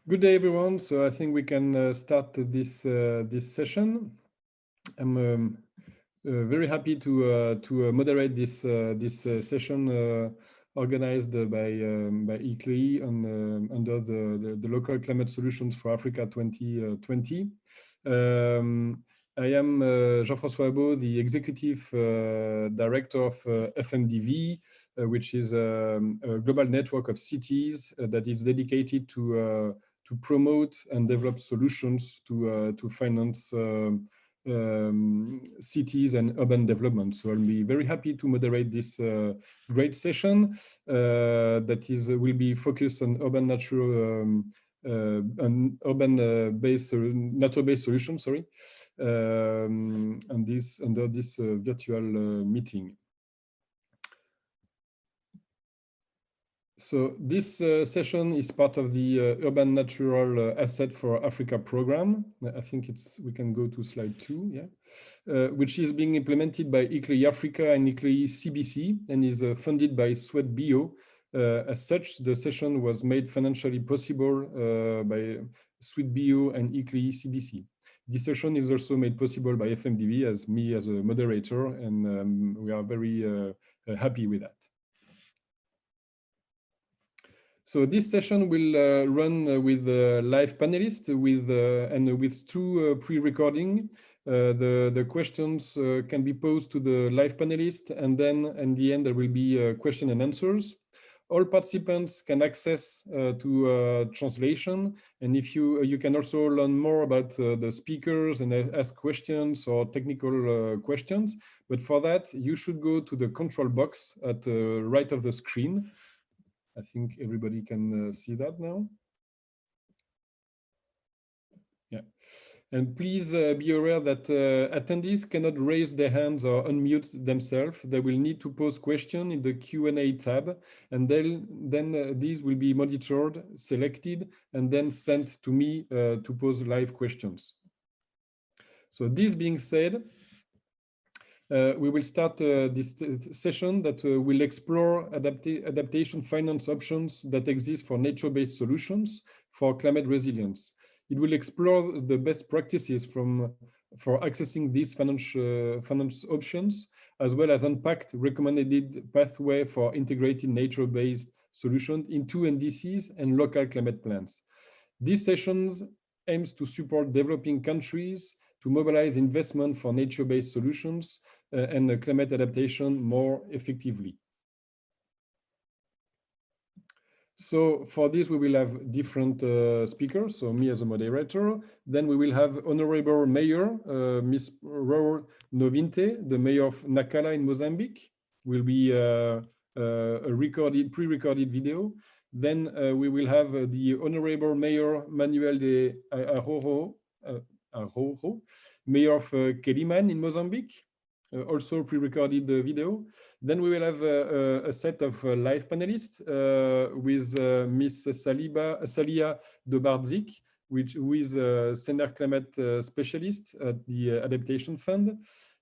Good day, everyone. So I think we can start this session. I'm very happy to moderate this session organized by ICLEI under the Local Climate Solutions for Africa 2020. I am Jean-François Abaud, the Executive Director of FMDV, which is a global network of cities that is dedicated to promote and develop solutions to finance cities and urban development. So I'll be very happy to moderate this great session that will be focused on urban natural nature-based solutions. Sorry, under this virtual meeting. So this session is part of the Urban Natural Asset for Africa program. I think we can go to slide 2, yeah, which is being implemented by ICLEI Africa and ICLEI CBC and is funded by Sweat Bio. As such, the session was made financially possible by Sweat Bio and ICLEI CBC. This session is also made possible by FMDV as me as a moderator, and we are very happy with that. So this session will run with live panelists and with two pre-recording. The questions can be posed to the live panelists, and then in the end there will be question and answers. All participants can access to translation, and if you can also learn more about the speakers and ask questions or technical questions. But for that, you should go to the control box at the right of the screen. I think everybody can see that now. Yeah. And please be aware that attendees cannot raise their hands or unmute themselves. They will need to pose questions in the Q&A tab, and then these will be monitored, selected, and then sent to me to pose live questions. So this being said, we will start this session that will explore adaptation finance options that exist for nature-based solutions for climate resilience. It will explore the best practices for accessing these finance options, as well as unpacked recommended pathway for integrated nature-based solutions into NDCs and local climate plans. These sessions aims to support developing countries to mobilize investment for nature-based solutions and climate adaptation more effectively. So for this, we will have different speakers, so me as a moderator. Then we will have Honorable Mayor, Ms. Raul Novinte, the Mayor of Nacala in Mozambique. Will be a pre-recorded video. Then we will have the Honorable Mayor Manuel de Arrojo, Mayor of Quelimane in Mozambique. Also pre-recorded video. Then we will have a set of live panelists with Ms. Salia Dobardzik, who is a senior climate specialist at the Adaptation Fund.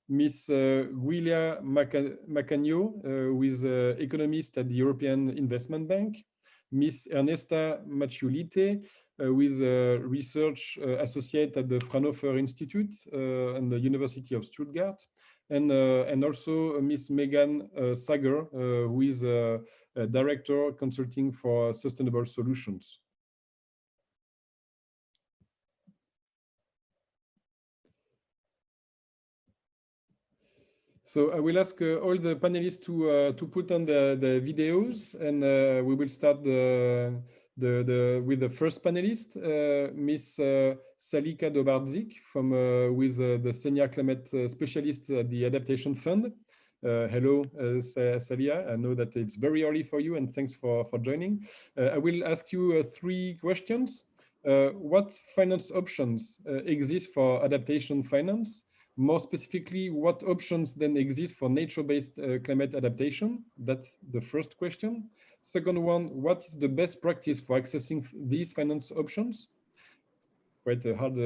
Ms. Guilia Macagno, who is an economist at the European Investment Bank. Ms. Ernesta Maciulite, who is a research associate at the Fraunhofer Institute and the University of Stuttgart. And also Ms. Megan Sager, who is a director consulting for sustainable solutions. So I will ask all the panelists to put on the videos, and we will start with the first panelist, Ms. Salika Dobardzik, with the senior climate specialist at the Adaptation Fund. Hello, Salia. I know that it's very early for you, and thanks for joining. I will ask you 3 questions. What finance options exist for adaptation finance? More specifically, what options then exist for nature-based climate adaptation? That's the first question. Second one, what is the best practice for accessing these finance options? Quite a hard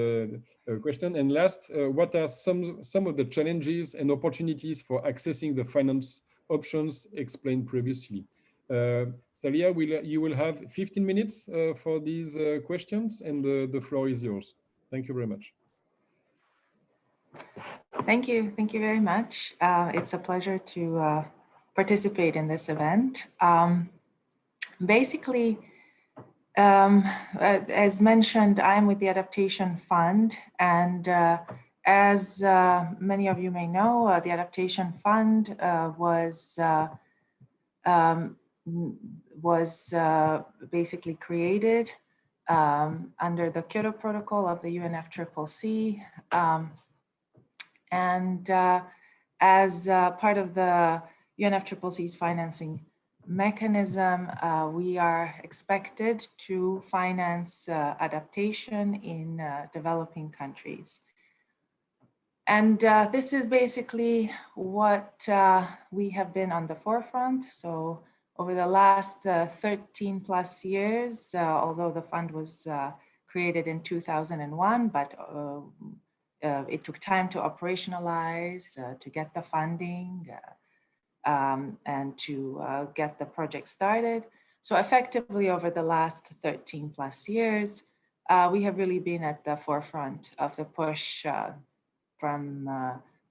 question. And last, what are some of the challenges and opportunities for accessing the finance options explained previously? Salia, you will have 15 minutes for these questions, and the floor is yours. Thank you very much. Thank you very much. It's a pleasure to participate in this event. Basically, as mentioned, I'm with the Adaptation Fund, and as many of you may know, the Adaptation Fund was basically created under the Kyoto Protocol of the UNFCCC, and as part of the UNFCCC's financing mechanism, we are expected to finance adaptation in developing countries. And this is basically what we have been on the forefront. So over the last 13 plus years, although the fund was created in 2001, but it took time to operationalize, to get the funding, and to get the project started. So effectively over the last 13 plus years, we have really been at the forefront of the push from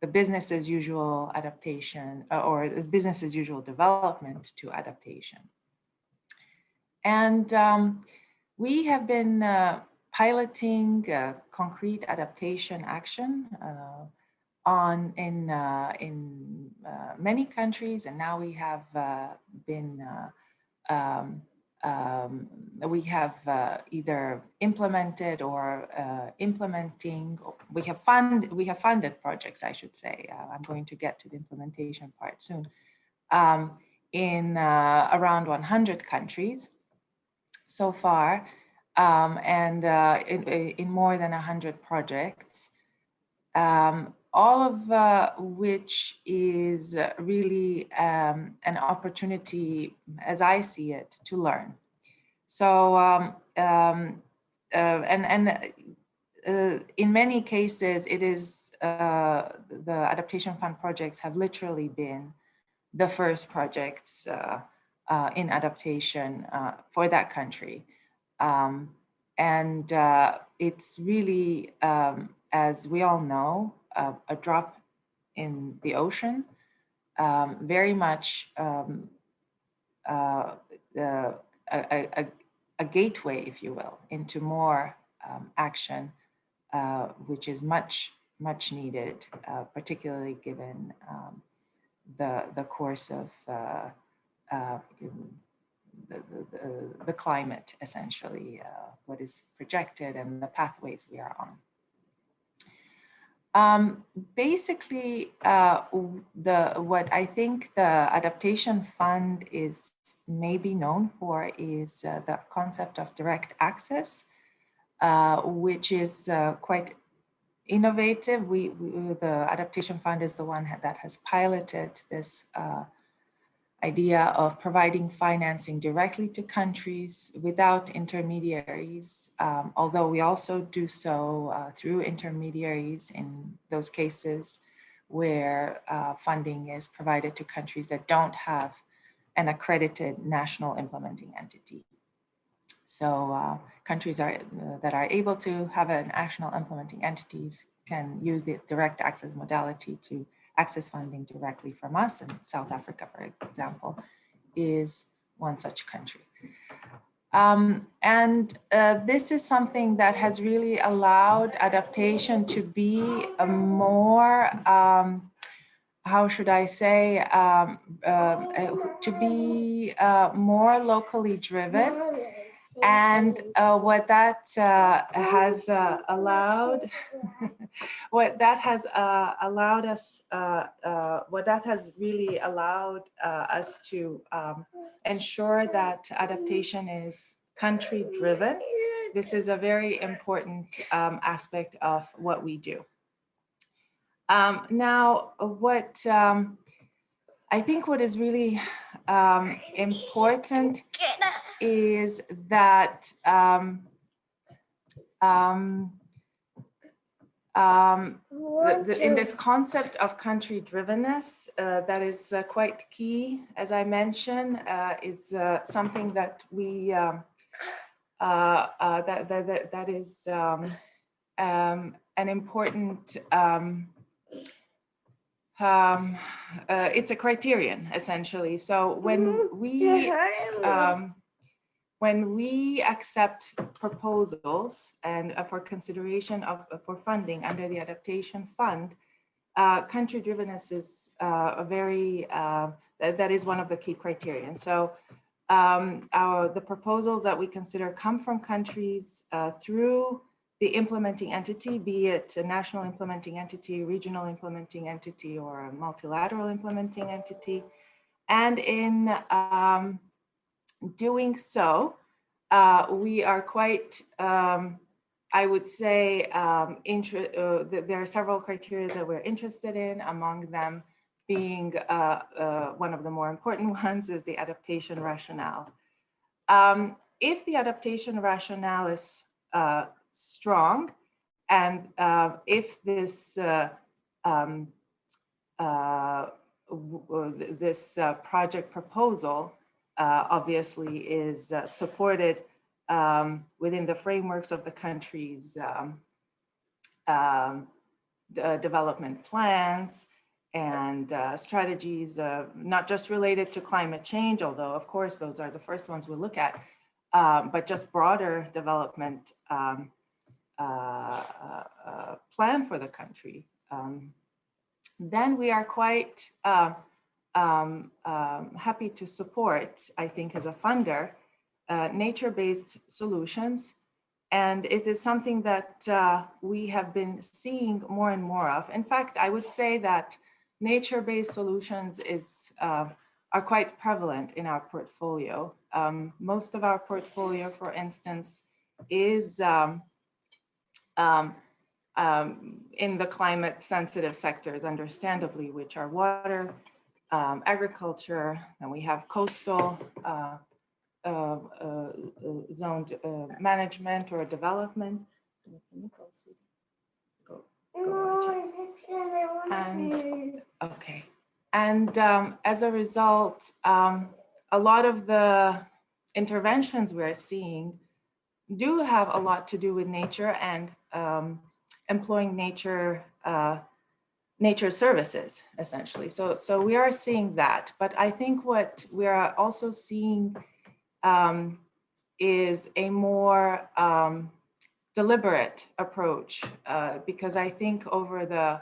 the business as usual adaptation or business as usual development to adaptation. And we have been piloting concrete adaptation action in many countries, and now we have either implemented or implementing. We have funded projects, I should say. I'm going to get to the implementation part soon. In around 100 countries so far, and in more than 100 projects. All of which is really an opportunity, as I see it, to learn. So, in many cases, it is the Adaptation Fund projects have literally been the first projects in adaptation for that country. And it's really, as we all know, a drop in the ocean, very much a gateway, if you will, into more action, which is much needed, particularly given the course of the climate, essentially, what is projected and the pathways we are on. Basically, what I think the Adaptation Fund is maybe known for is the concept of direct access, which is quite innovative. The Adaptation Fund is the one that has piloted this idea of providing financing directly to countries without intermediaries, although we also do so through intermediaries in those cases where funding is provided to countries that don't have an accredited national implementing entity. So countries that are able to have a national implementing entities can use the direct access modality to access funding directly from us, and South Africa, for example, is one such country. This is something that has really allowed adaptation to be a more, how should I say, to be more locally driven. And what that has allowed, what that has really allowed us to ensure that adaptation is country driven. This is a very important aspect of what we do. Now, what I think what is really important is that In this concept of country drivenness, that is quite key, as I mentioned, is something that we that is an important. It's a criterion essentially. So when we accept proposals and for consideration for funding under the Adaptation Fund, country drivenness is a very, that is one of the key criterion. So the proposals that we consider come from countries through the implementing entity, be it a national implementing entity, regional implementing entity, or a multilateral implementing entity. And in doing so, we are quite, I would say, there are several criteria that we're interested in, among them being one of the more important ones is the adaptation rationale. If the adaptation rationale is strong, and if this project proposal obviously is supported within the frameworks of the country's development plans and strategies, not just related to climate change, although of course those are the first ones we'll look at, but just broader development plan for the country. Then we are quite happy to support, I think, as a funder, nature-based solutions. And it is something that we have been seeing more and more of. In fact, I would say that nature-based solutions are quite prevalent in our portfolio. Most of our portfolio, for instance, is in the climate sensitive sectors, understandably, which are water, agriculture, and we have coastal zoned management or development. And, okay. And as a result, a lot of the interventions we're seeing do have a lot to do with nature and employing nature services, essentially. So we are seeing that. But I think what we are also seeing is a more deliberate approach, because I think over the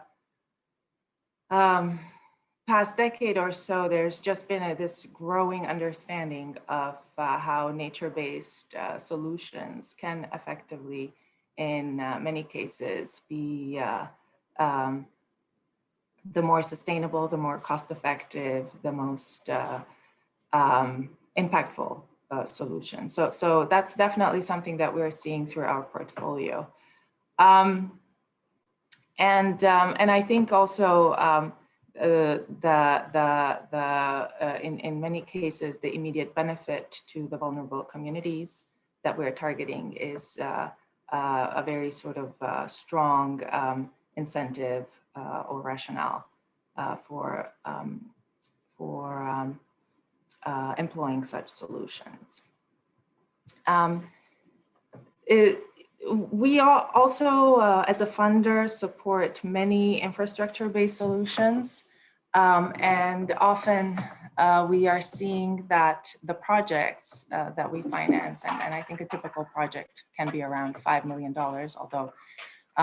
past decade or so, there's just been this growing understanding of how nature-based solutions can effectively, in many cases, be the more sustainable, the more cost-effective, the most impactful solution. So that's definitely something that we're seeing through our portfolio. And I think also in many cases, the immediate benefit to the vulnerable communities that we're targeting is a very sort of strong incentive or rationale for employing such solutions. We also, as a funder, support many infrastructure-based solutions, and often we are seeing that the projects that we finance, and I think a typical project can be around $5 million, although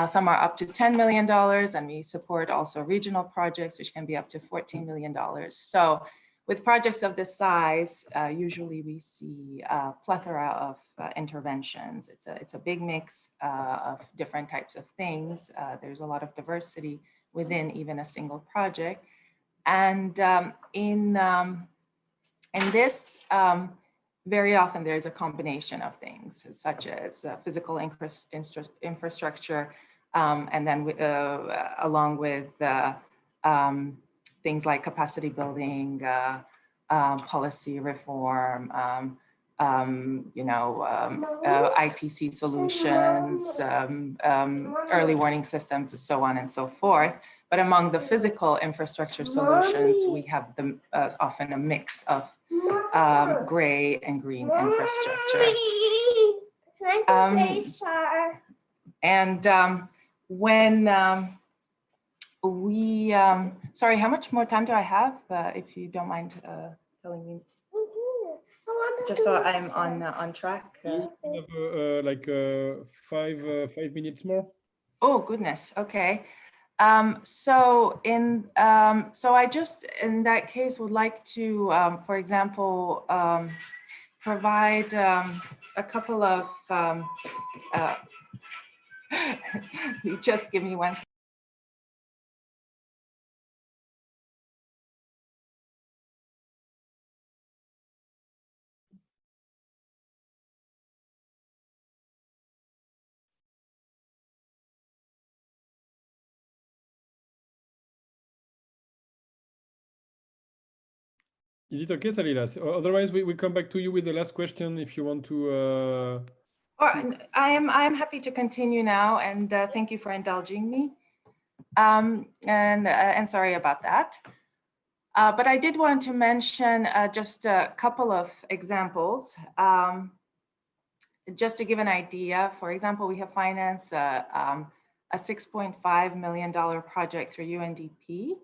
some are up to $10 million, and we support also regional projects, which can be up to $14 million. So with projects of this size, usually we see a plethora of interventions. It's a big mix of different types of things. There's a lot of diversity within even a single project. And in this, very often there's a combination of things, such as physical infrastructure, and then along with things like capacity building, policy reform, ITC solutions, early warning systems, and so on and so forth. But among the physical infrastructure solutions, we have often a mix of gray and green infrastructure. Sorry, how much more time do I have? If you don't mind telling me. Just so I'm on track. You have like 5 minutes more. Oh goodness. Okay. So I just in that case would like to, for example, provide a couple of. Just give me one second. Is it okay, Salila? Otherwise, we come back to you with the last question if you want to. Or I am happy to continue now, and thank you for indulging me. And sorry about that. But I did want to mention just a couple of examples. Just to give an idea, for example, we have financed a $6.5 million project through UNDP,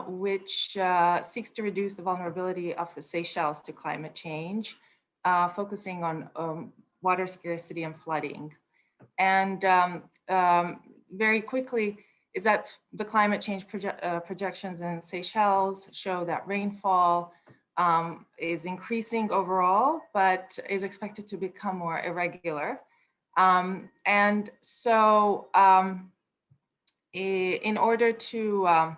which seeks to reduce the vulnerability of the Seychelles to climate change, focusing on water scarcity and flooding. And very quickly, is that the climate change projections in Seychelles show that rainfall is increasing overall, but is expected to become more irregular. And so in order to,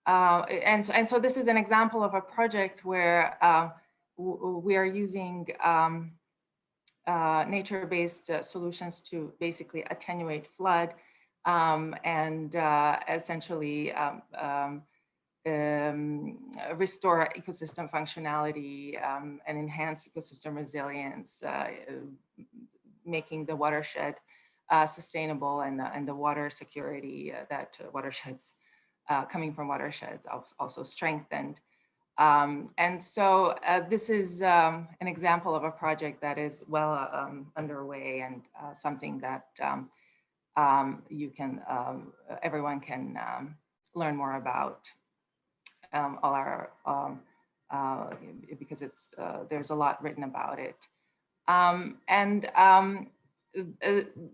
and so this is an example of a project where we are using nature-based solutions to basically attenuate flood and essentially restore ecosystem functionality and enhance ecosystem resilience, making the watershed sustainable and the water security that watersheds coming from watersheds also strengthened. And so this is an example of a project that is well underway and something that you can, everyone can learn more about. All our, because it's, there's a lot written about it.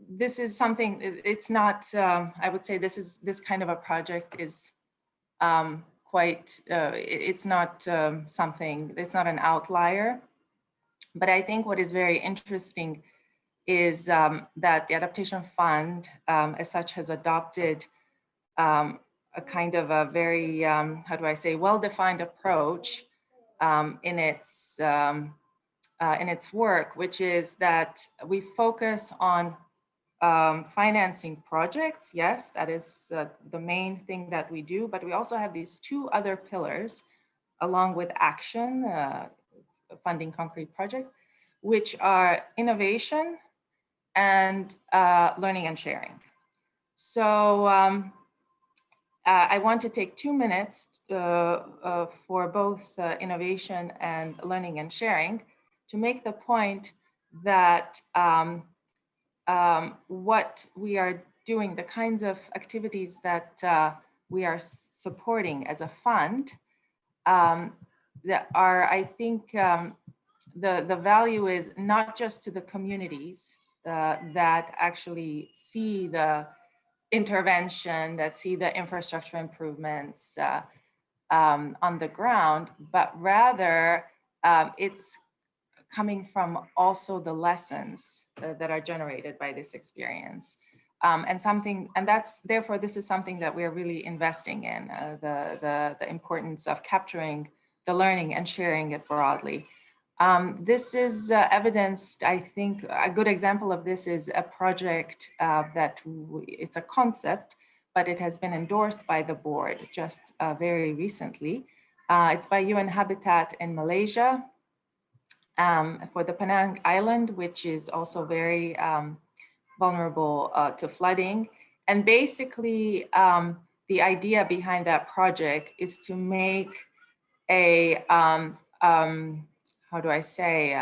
This is something, it's not, I would say this kind of a project is quite, it's not something, it's not an outlier. But I think what is very interesting is that the Adaptation Fund as such has adopted a kind of a very, how do I say, well-defined approach in its work, which is that we focus on financing projects. Yes, that is the main thing that we do, but we also have these two other pillars along with action, funding concrete projects, which are innovation and learning and sharing. So I want to take 2 minutes for both innovation and learning and sharing to make the point that what we are doing, the kinds of activities that we are supporting as a fund that are, I think, the value is not just to the communities that actually see the intervention, that see the infrastructure improvements on the ground, but rather it's coming from also the lessons that are generated by this experience. And that's, therefore, this is something that we're really investing in, the importance of capturing the learning and sharing it broadly. This is evidenced, I think, a good example of this is a project that it's a concept, but it has been endorsed by the board just very recently. It's by UN Habitat in Malaysia. for the Penang Island, which is also very vulnerable to flooding. And basically, the idea behind that project is to make a, how do I say,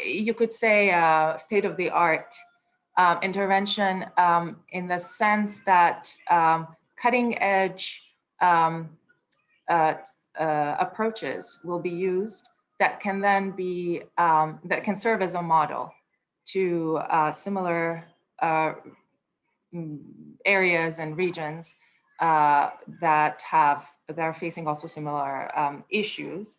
you could say state-of-the-art intervention in the sense that cutting-edge approaches will be used that can then be, that can serve as a model to similar areas and regions that are facing also similar issues.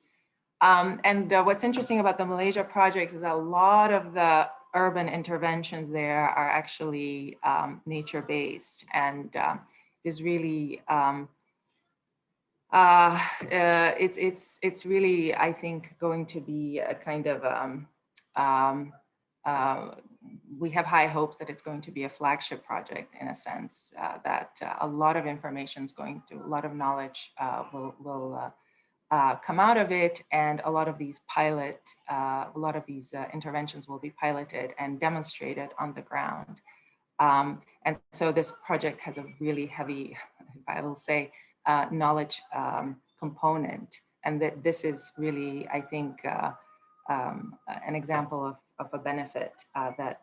And what's interesting about the Malaysia projects is that a lot of the urban interventions there are actually nature-based, and is really it's really, I think, going to be a kind of we have high hopes that it's going to be a flagship project, in a sense that a lot of information is going to, a lot of knowledge will come out of it, and a lot of these interventions will be piloted and demonstrated on the ground. And so this project has a really heavy, if I will say, knowledge component, and that this is really, I think, an example of a benefit that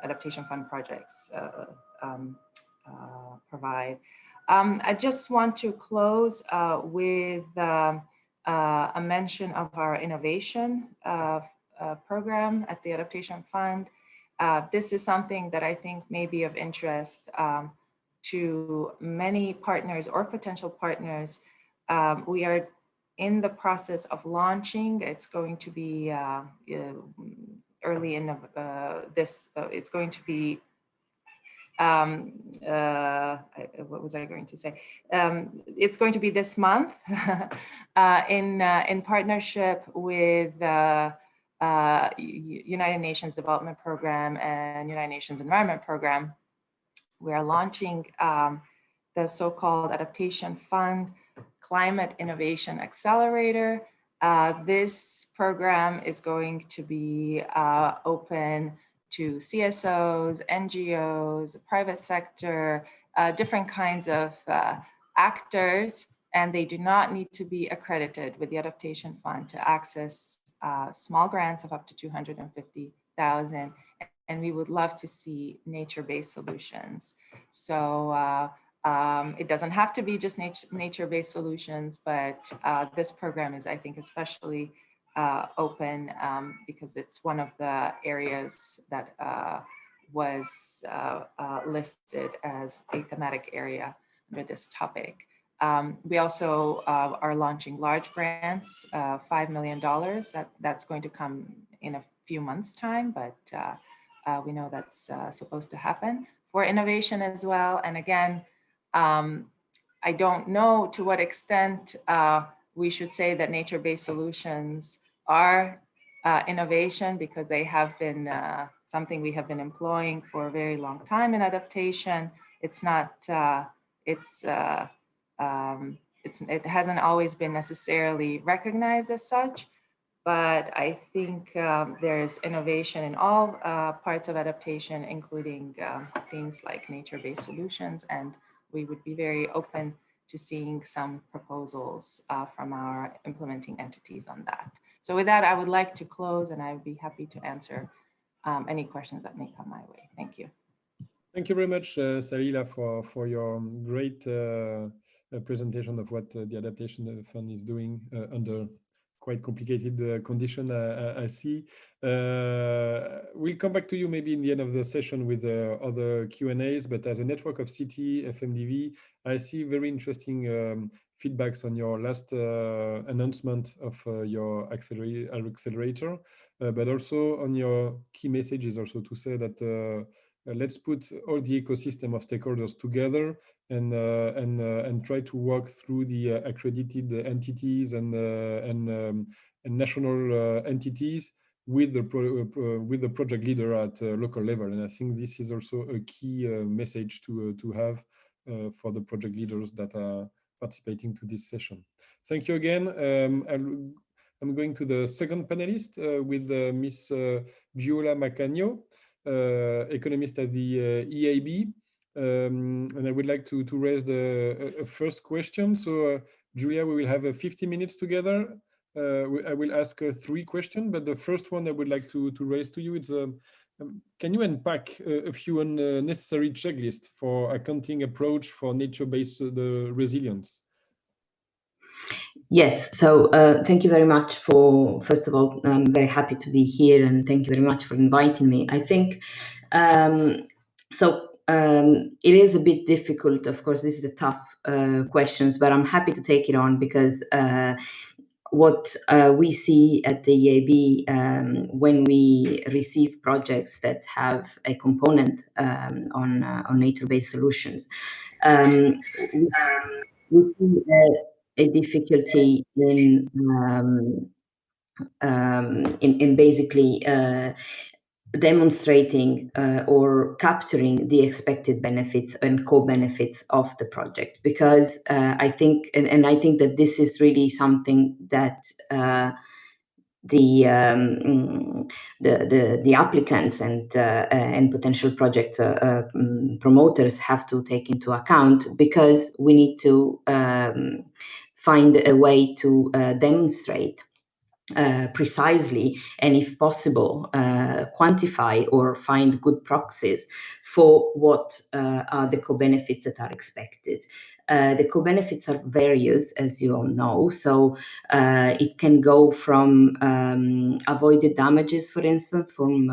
Adaptation Fund projects provide. I just want to close with a mention of our innovation program at the Adaptation Fund. This is something that I think may be of interest to many partners or potential partners. We are in the process of launching. It's going to be early in it's going to be, what was I going to say? It's going to be this month in partnership with United Nations Development Program and United Nations Environment Program. We are launching the so-called Adaptation Fund Climate Innovation Accelerator. This program is going to be open to CSOs, NGOs, private sector, different kinds of actors, and they do not need to be accredited with the Adaptation Fund to access small grants of up to 250,000. And we would love to see nature-based solutions. So it doesn't have to be just nature-based solutions, but this program is, I think, especially open because it's one of the areas that was listed as a thematic area under this topic. We also are launching large grants, $5 million. That's going to come in a few months' time, but we know that's supposed to happen for innovation as well. And again, I don't know to what extent we should say that nature-based solutions are innovation, because they have been something we have been employing for a very long time in adaptation. It's not, it hasn't always been necessarily recognized as such, but I think there's innovation in all parts of adaptation, including things like nature-based solutions, and we would be very open to seeing some proposals from our implementing entities on that. So with that, I would like to close, and I would be happy to answer any questions that may come my way. Thank you. Thank you very much, Salila, for your great presentation of what the Adaptation Fund is doing under quite complicated condition, I see. We'll come back to you maybe in the end of the session with other Q&As, but as a network of CT, FMDV, I see very interesting feedbacks on your last announcement of your accelerator, but also on your key messages also to say that let's put all the ecosystem of stakeholders together and try to work through the accredited entities and national entities with the project leader at local level. And I think this is also a key message to have for the project leaders that are participating to this session. Thank you again. I'm going to the second panelist with Miss Viola Macagno, economist at the EIB. And I would like to raise the first question. So, Julia, we will have 50 minutes together. I will ask 3 questions, but the first one I would like to raise to you is, can you unpack a few unnecessary checklists for accounting approach for nature-based resilience? Yes, so thank you very much for, first of all, I'm very happy to be here, and thank you very much for inviting me. I think, it is a bit difficult, of course, this is the tough questions, but I'm happy to take it on because what we see at the EIB when we receive projects that have a component on nature-based solutions, we see a difficulty in basically demonstrating or capturing the expected benefits and co-benefits of the project, because I think, and I think that this is really something that the applicants and potential project promoters have to take into account, because we need to find a way to demonstrate precisely, and if possible, quantify or find good proxies for what are the co-benefits that are expected. The co-benefits are various, as you all know. So it can go from avoided damages, for instance, from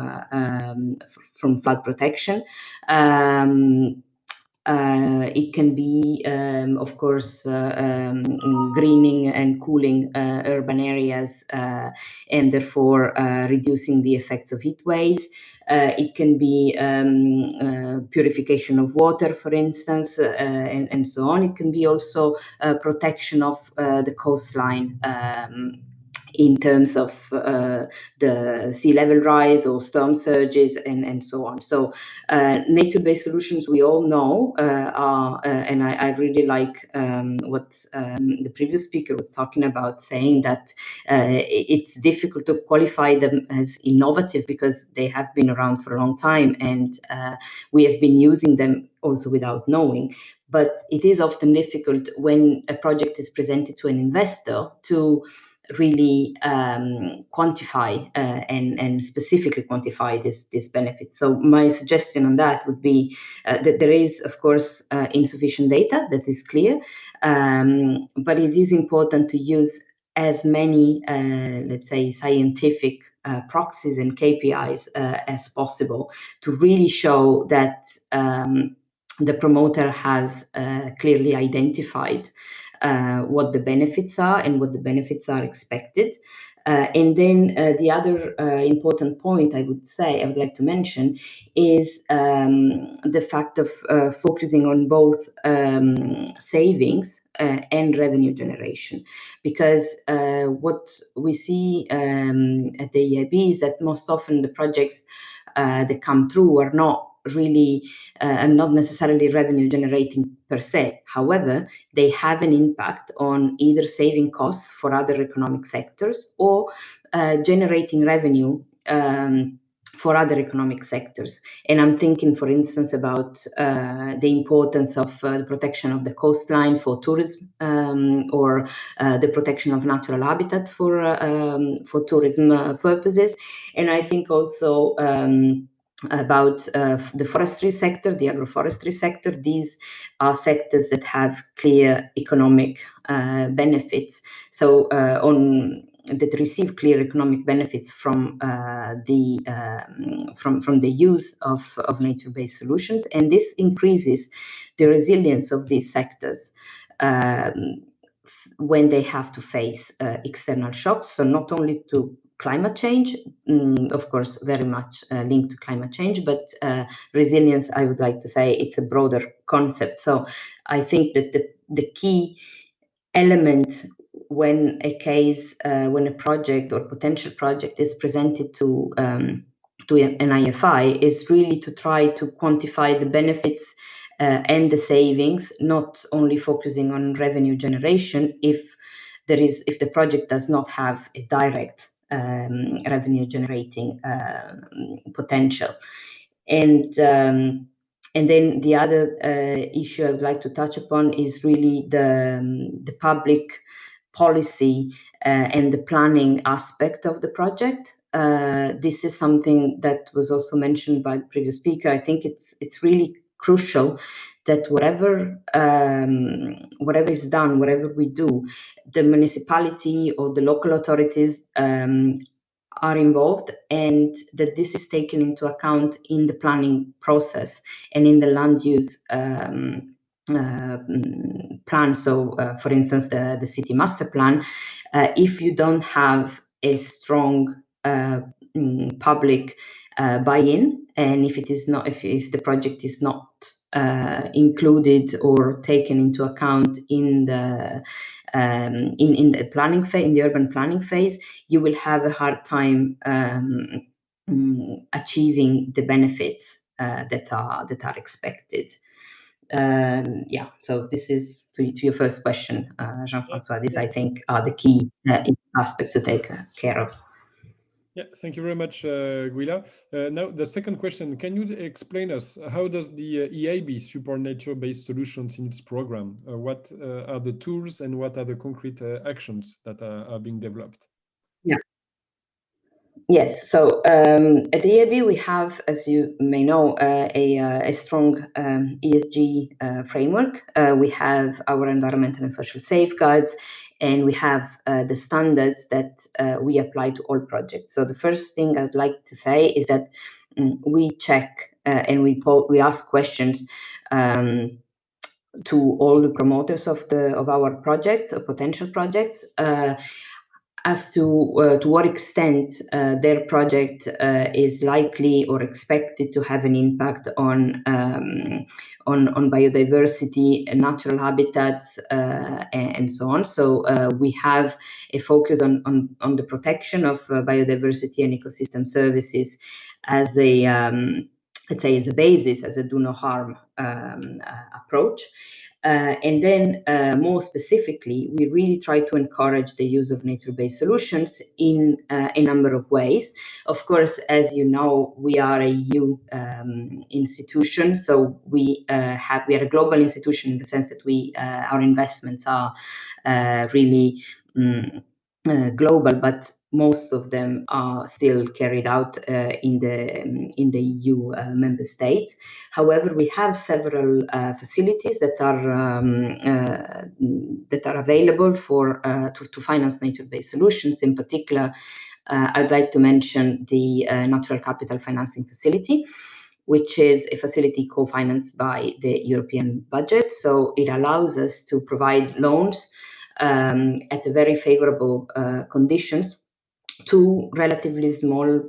flood protection. It can be, of course, greening and cooling urban areas, and therefore reducing the effects of heat waves. It can be purification of water, for instance, and so on. It can be also protection of the coastline, in terms of the sea level rise or storm surges and so on. So nature-based solutions, we all know, are, and I really like what the previous speaker was talking about, saying that it's difficult to qualify them as innovative because they have been around for a long time, and we have been using them also without knowing. But it is often difficult when a project is presented to an investor to really quantify and specifically quantify this benefit. So my suggestion on that would be that there is, of course, insufficient data, that is clear, but it is important to use as many, let's say, scientific proxies and KPIs as possible to really show that the promoter has clearly identified what the benefits are and what the benefits are expected. And then the other important point I would like to mention is the fact of focusing on both savings and revenue generation, because what we see at the EIB is that most often the projects that come through are not really and not necessarily revenue generating per se. However, they have an impact on either saving costs for other economic sectors or generating revenue for other economic sectors. And I'm thinking, for instance, about the importance of the protection of the coastline for tourism, or the protection of natural habitats for tourism purposes. And I think also about the forestry sector, the agroforestry sector. These are sectors that have clear economic benefits. So that receive clear economic benefits from the use of nature-based solutions, and this increases the resilience of these sectors when they have to face external shocks. So not only to climate change, of course, very much linked to climate change, but resilience, I would like to say, it's a broader concept. So I think that the key element when a case, when a project or potential project is presented to an IFI is really to try to quantify the benefits and the savings, not only focusing on revenue generation if the project does not have a direct revenue generating potential. And then the other issue I would like to touch upon is really the public policy and the planning aspect of the project. This is something that was also mentioned by the previous speaker. I think it's really crucial that whatever is done, whatever we do, the municipality or the local authorities are involved, and that this is taken into account in the planning process and in the land use plan. So, for instance, the city master plan, if you don't have a strong public buy-in, and if the project is not included or taken into account in the planning phase, in the urban planning phase, you will have a hard time achieving the benefits that are expected. So this is to your first question, Jean-François. These, I think, are the key aspects to take care of. Yeah, thank you very much, Guila. Now, the second question, can you explain us how does the EIB Supernaturebased Solutions in its program? What are the tools and what are the concrete actions that are being developed? Yeah. Yes, so at the EIB we have, as you may know, a strong ESG framework. We have our environmental and social safeguards, and we have the standards that we apply to all projects. So the first thing I'd like to say is that we check and we ask questions to all the promoters of our projects or potential projects as to what extent their project is likely or expected to have an impact on biodiversity, natural habitats, and so on. So we have a focus on the protection of biodiversity and ecosystem services as a let's say as a basis, as a do no harm approach. And then more specifically, we really try to encourage the use of nature-based solutions in a number of ways. Of course, as you know, we are a EU institution, so we are a global institution in the sense that our investments are really global, but most of them are still carried out in the EU member states. However, we have several facilities that are available to finance nature-based solutions. In particular, I'd like to mention the Natural Capital Financing Facility, which is a facility co-financed by the European budget. So it allows us to provide loans at very favorable conditions to relatively small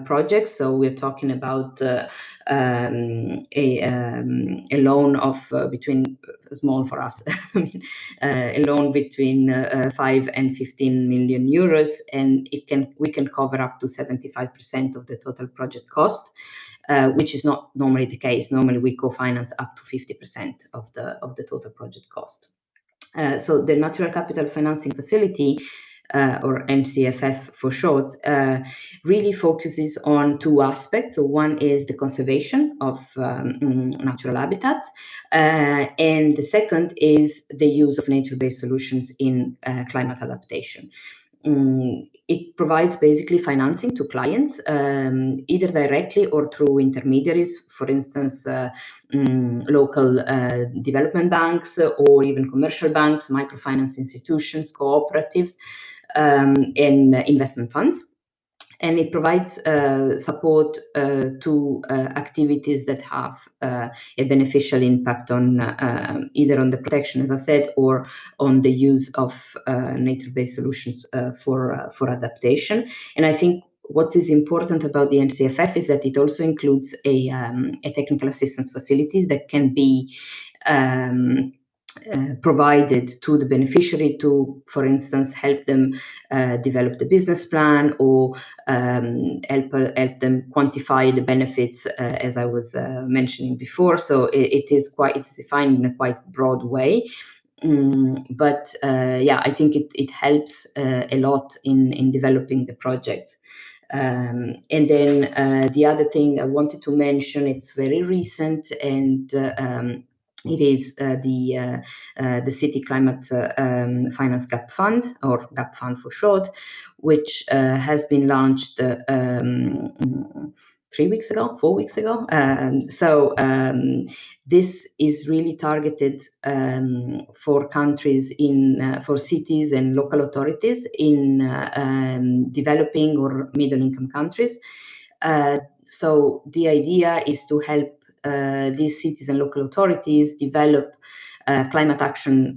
projects. So we're talking about a loan of between small for us, a loan between 5 and 15 million euros, and we can cover up to 75% of the total project cost, which is not normally the case. Normally we co-finance up to 50% of the total project cost. So the Natural Capital Financing Facility, or NCFF for short, really focuses on two aspects. So one is the conservation of natural habitats, and the second is the use of nature-based solutions in climate adaptation. It provides basically financing to clients, either directly or through intermediaries, for instance, local development banks or even commercial banks, microfinance institutions, cooperatives, and investment funds. And it provides support to activities that have a beneficial impact on either on the protection, as I said, or on the use of nature-based solutions for adaptation. And I think what is important about the NCFF is that it also includes a technical assistance facilities that can be provided to the beneficiary to, for instance, help them develop the business plan, or help them quantify the benefits, as I was mentioning before. So it's defined in a quite broad way. But yeah, I think it helps a lot in developing the project. And then the other thing I wanted to mention, it's very recent, and it is the City Climate Finance Gap Fund, or Gap Fund for short, which has been launched 4 weeks ago. This is really targeted for countries for cities and local authorities in developing or middle-income countries. So the idea is to help these cities and local authorities develop climate action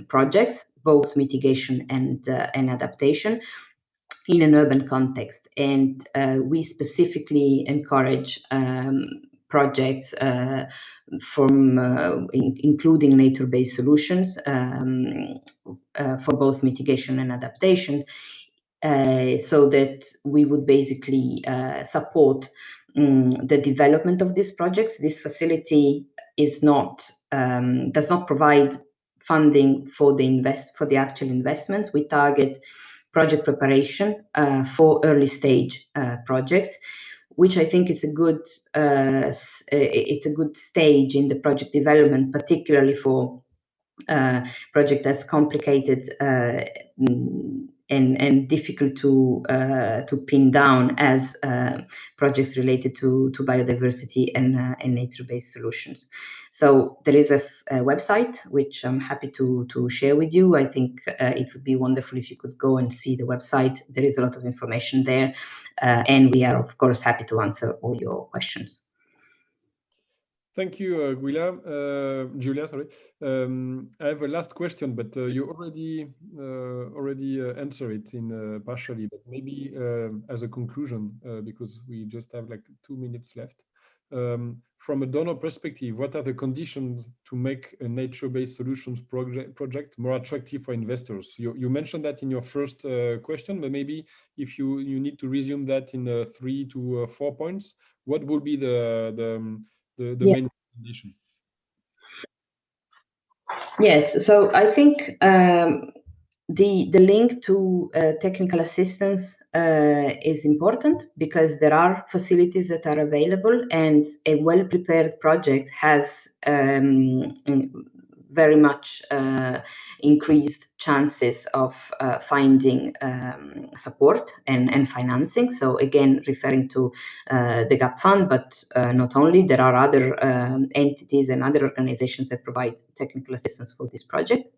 projects, both mitigation and adaptation, in an urban context. And we specifically encourage projects including nature-based solutions for both mitigation and adaptation, so that we would basically support the development of these projects. This facility does not provide funding for the actual investments. We target project preparation for early stage projects, which I think it's a good stage in the project development, particularly for project that's complicated and difficult to pin down as projects related to biodiversity and nature-based solutions. So there is a website which I'm happy to share with you. I think it would be wonderful if you could go and see the website. There is a lot of information there, and we are of course happy to answer all your questions. Thank you, Julia. Sorry, I have a last question, but you already answered it in partially. But maybe as a conclusion, because we just have like 2 minutes left. From a donor perspective, what are the conditions to make a nature-based solutions project more attractive for investors? You mentioned that in your first question, but maybe if you need to resume that in 3 to 4 points, what would be the main recommendation? Yes, so I think the link to technical assistance is important, because there are facilities that are available, and a well-prepared project has very much increased chances of finding support and financing. So again, referring to the GAP Fund, but not only, there are other entities and other organizations that provide technical assistance for this project.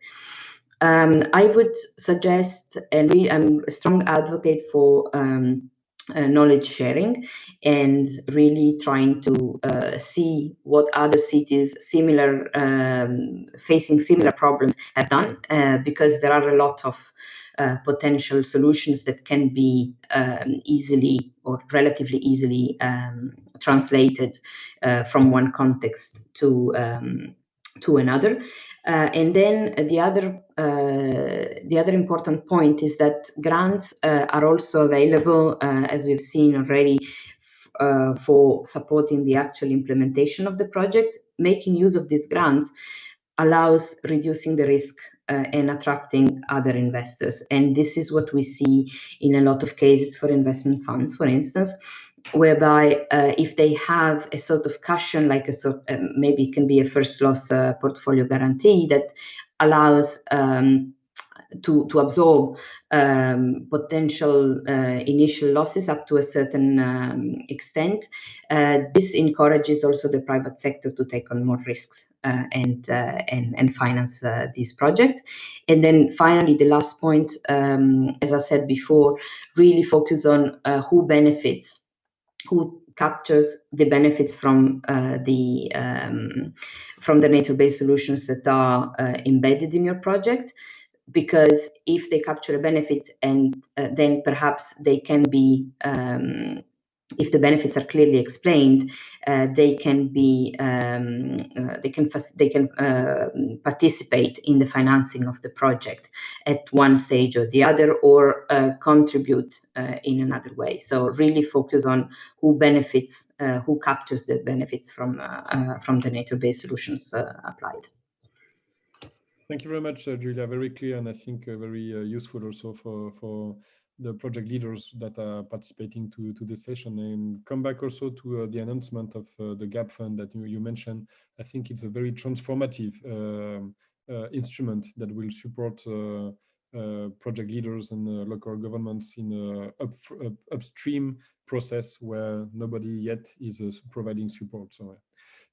I would suggest, and I'm a strong advocate for knowledge sharing, and really trying to see what other cities facing similar problems have done, because there are a lot of potential solutions that can be easily or relatively easily translated from one context to another. And then the other important point is that grants are also available, as we've seen already, for supporting the actual implementation of the project. Making use of these grants allows reducing the risk and attracting other investors. And this is what we see in a lot of cases for investment funds, for instance, whereby if they have a sort of cushion, like maybe it can be a first loss portfolio guarantee that allows to absorb potential initial losses up to a certain extent. This encourages also the private sector to take on more risks and finance these projects. And then finally, the last point, as I said before, really focus on who benefits, who captures the benefits from the nature-based solutions that are embedded in your project. Because if they capture a benefit, and then perhaps they can be if the benefits are clearly explained, they can participate in the financing of the project at one stage or the other, or contribute in another way. So really focus on who benefits, who captures the benefits from the nature-based solutions applied. Thank you very much, Julia. Very clear, and I think very useful also for the project leaders that are participating to this session. And come back also to the announcement of the GAP fund that you mentioned. I think it's a very transformative instrument that will support project leaders and local governments in an upstream process where nobody yet is providing support. So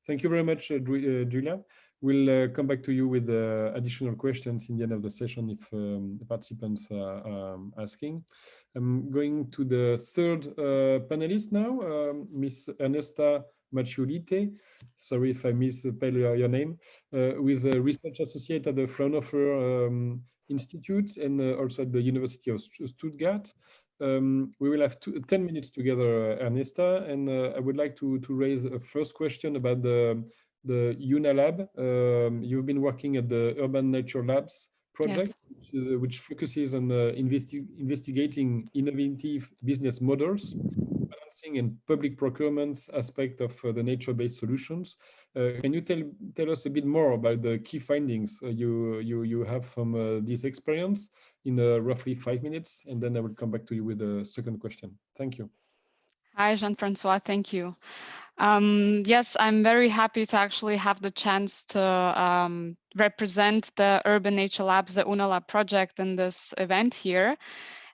thank you very much, Julia. We'll come back to you with additional questions in the end of the session if the participants are asking. I'm going to the third panelist now, Miss Ernesta Maciulite. Sorry if I misspell your name, who is a research associate at the Fraunhofer Institute and also at the University of Stuttgart. We will have 10 minutes together, Ernesta, and I would like to raise a first question about the UNALab. You've been working at the Urban Nature Labs project, yes, which focuses on investigating innovative business models, balancing and public procurement aspect of the nature-based solutions. Can you tell us a bit more about the key findings you have from this experience in roughly 5 minutes, and then I will come back to you with a second question. Thank you. Hi, Jean-Francois. Thank you. Yes, I'm very happy to actually have the chance to represent the Urban Nature Labs, the UNALab project in this event here,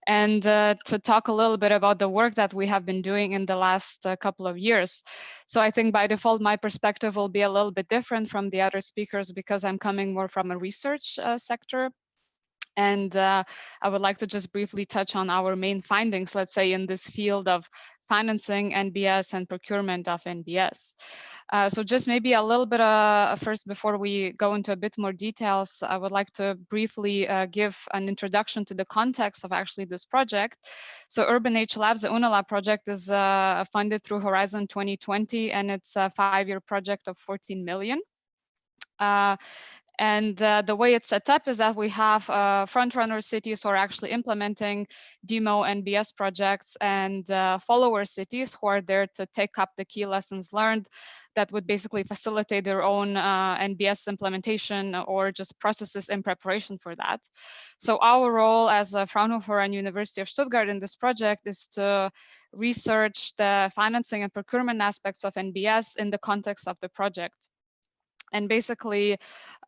and to talk a little bit about the work that we have been doing in the last couple of years. So I think by default, my perspective will be a little bit different from the other speakers because I'm coming more from a research sector. And I would like to just briefly touch on our main findings, let's say, in this field of financing NBS and procurement of NBS. So just maybe a little bit first, before we go into a bit more details, I would like to briefly give an introduction to the context of actually this project. So Urban Nature Labs, the UNALab project, is funded through Horizon 2020, and it's a 5-year project of 14 million. And the way it's set up is that we have front-runner cities who are actually implementing demo NBS projects, and follower cities who are there to take up the key lessons learned that would basically facilitate their own NBS implementation or just processes in preparation for that. So our role as a Fraunhofer and University of Stuttgart in this project is to research the financing and procurement aspects of NBS in the context of the project. And basically,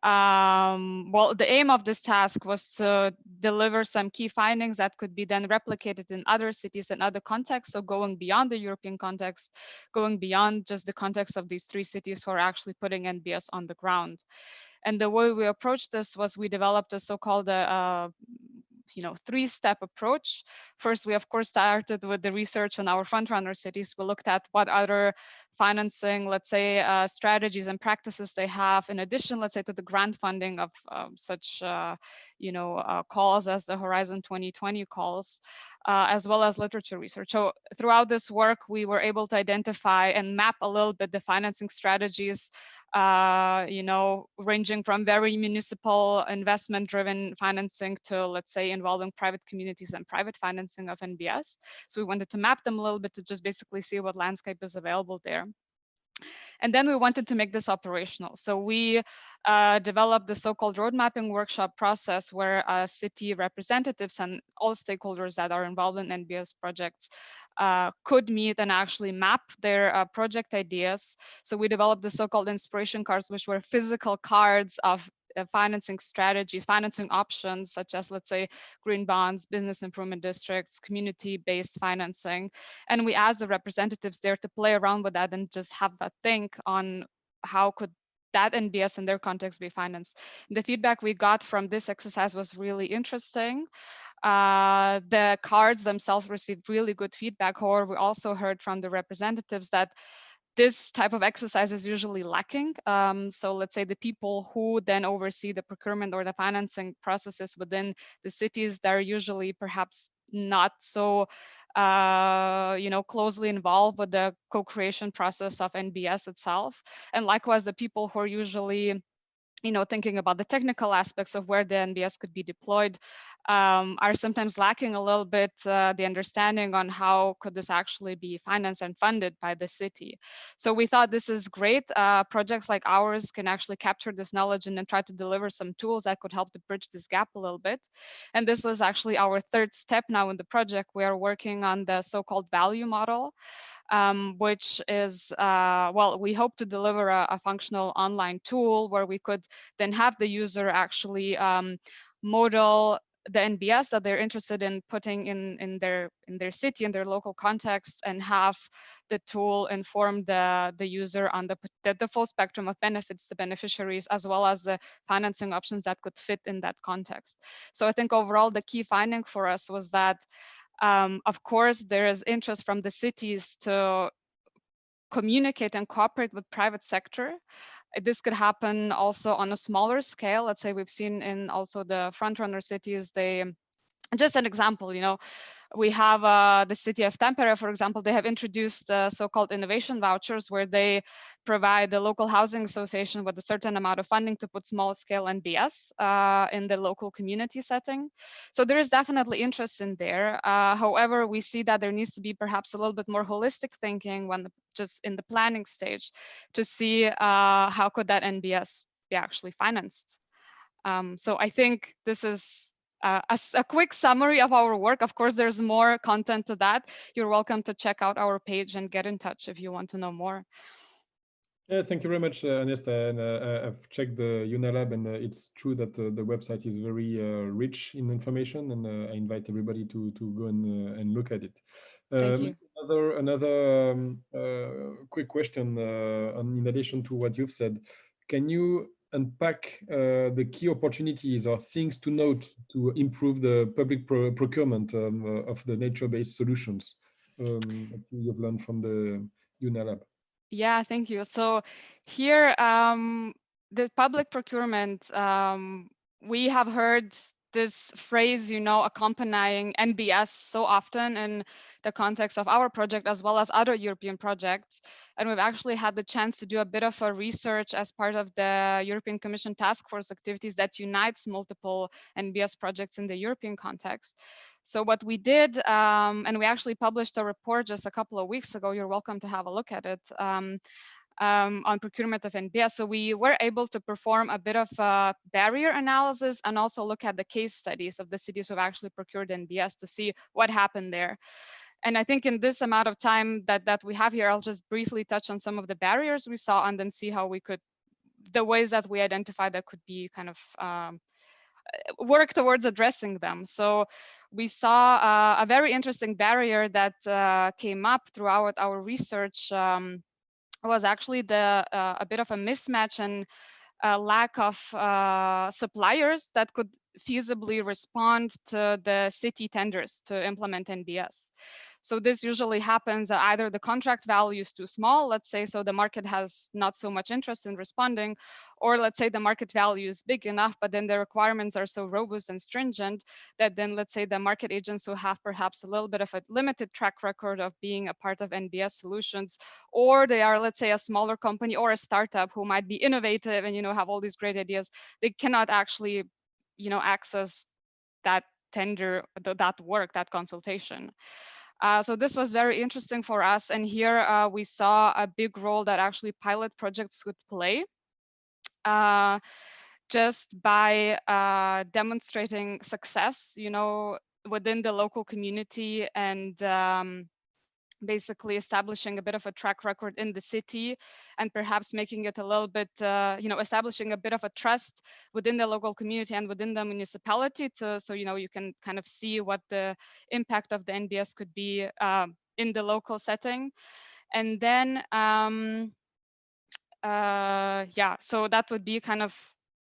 well, the aim of this task was to deliver some key findings that could be then replicated in other cities and other contexts. So going beyond the European context, going beyond just the context of these 3 cities who are actually putting NBS on the ground. And the way we approached this was we developed a so-called 3-step approach. First, we of course started with the research on our frontrunner cities. We looked at what other financing, let's say, strategies and practices they have, in addition, let's say, to the grant funding of such, calls as the Horizon 2020 calls, as well as literature research. So throughout this work, we were able to identify and map a little bit the financing strategies, ranging from very municipal investment-driven financing to, let's say, involving private communities and private financing of NBS. So we wanted to map them a little bit to just basically see what landscape is available there. And then we wanted to make this operational. So we developed the so-called road mapping workshop process where city representatives and all stakeholders that are involved in NBS projects could meet and actually map their project ideas. So we developed the so-called inspiration cards, which were physical cards of financing strategies, financing options, such as, let's say, green bonds, business improvement districts, community-based financing. And we asked the representatives there to play around with that and just have that think on how could that NBS in their context be financed. The feedback we got from this exercise was really interesting. The cards themselves received really good feedback. However, we also heard from the representatives that this type of exercise is usually lacking. So let's say the people who then oversee the procurement or the financing processes within the cities, they're usually perhaps not so closely involved with the co-creation process of NBS itself. And likewise, the people who are usually thinking about the technical aspects of where the NBS could be deployed are sometimes lacking a little bit the understanding on how could this actually be financed and funded by the city. So we thought this is great. Projects like ours can actually capture this knowledge and then try to deliver some tools that could help to bridge this gap a little bit. And this was actually our third step now in the project. We are working on the so-called value model, which is, well, we hope to deliver a functional online tool where we could then have the user actually model the NBS that they're interested in putting in their city, in their local context, and have the tool inform the user on the full spectrum of benefits, the beneficiaries, as well as the financing options that could fit in that context. So I think overall the key finding for us was that of course, there is interest from the cities to communicate and cooperate with private sector. This could happen also on a smaller scale. Let's say we've seen in also the frontrunner cities, just an example, we have the city of Tampere, for example, they have introduced so-called innovation vouchers where they provide the local housing association with a certain amount of funding to put small scale NBS in the local community setting. So there is definitely interest in there. However, we see that there needs to be perhaps a little bit more holistic thinking when just in the planning stage to see how could that NBS be actually financed. So I think this is a quick summary of our work. Of course, there's more content to that. You're welcome to check out our page and get in touch if you want to know more. Yeah, thank you very much, Anesta. And I've checked the UNALAB, and it's true that the website is very rich in information, and I invite everybody to go and look at it. Thank you. Another quick question, in addition to what you've said, can you unpack the key opportunities or things to note to improve the public procurement of the nature-based solutions that you've learned from the UNALAB? Yeah, thank you. So here, the public procurement, we have heard this phrase, accompanying NBS so often in the context of our project as well as other European projects. And we've actually had the chance to do a bit of a research as part of the European Commission task force activities that unites multiple NBS projects in the European context. So what we did, and we actually published a report just a couple of weeks ago, you're welcome to have a look at it, on procurement of NBS. So we were able to perform a bit of a barrier analysis and also look at the case studies of the cities who have actually procured NBS to see what happened there. And I think in this amount of time that we have here, I'll just briefly touch on some of the barriers we saw and then see how we could, the ways that we identified that could be kind of work towards addressing them. So we saw a very interesting barrier that came up throughout our research was actually a bit of a mismatch and lack of suppliers that could feasibly respond to the city tenders to implement NBS. So this usually happens either the contract value is too small, let's say, so the market has not so much interest in responding, or let's say the market value is big enough, but then the requirements are so robust and stringent that then let's say the market agents who have perhaps a little bit of a limited track record of being a part of NBS solutions, or they are, let's say, a smaller company or a startup who might be innovative and, have all these great ideas, they cannot actually, access that tender, that work, that consultation. So this was very interesting for us. And here we saw a big role that actually pilot projects could play just by demonstrating success, within the local community and basically establishing a bit of a track record in the city and perhaps making it a little bit, establishing a bit of a trust within the local community and within the municipality so, you can kind of see what the impact of the NBS could be in the local setting. And then, yeah, so that would be kind of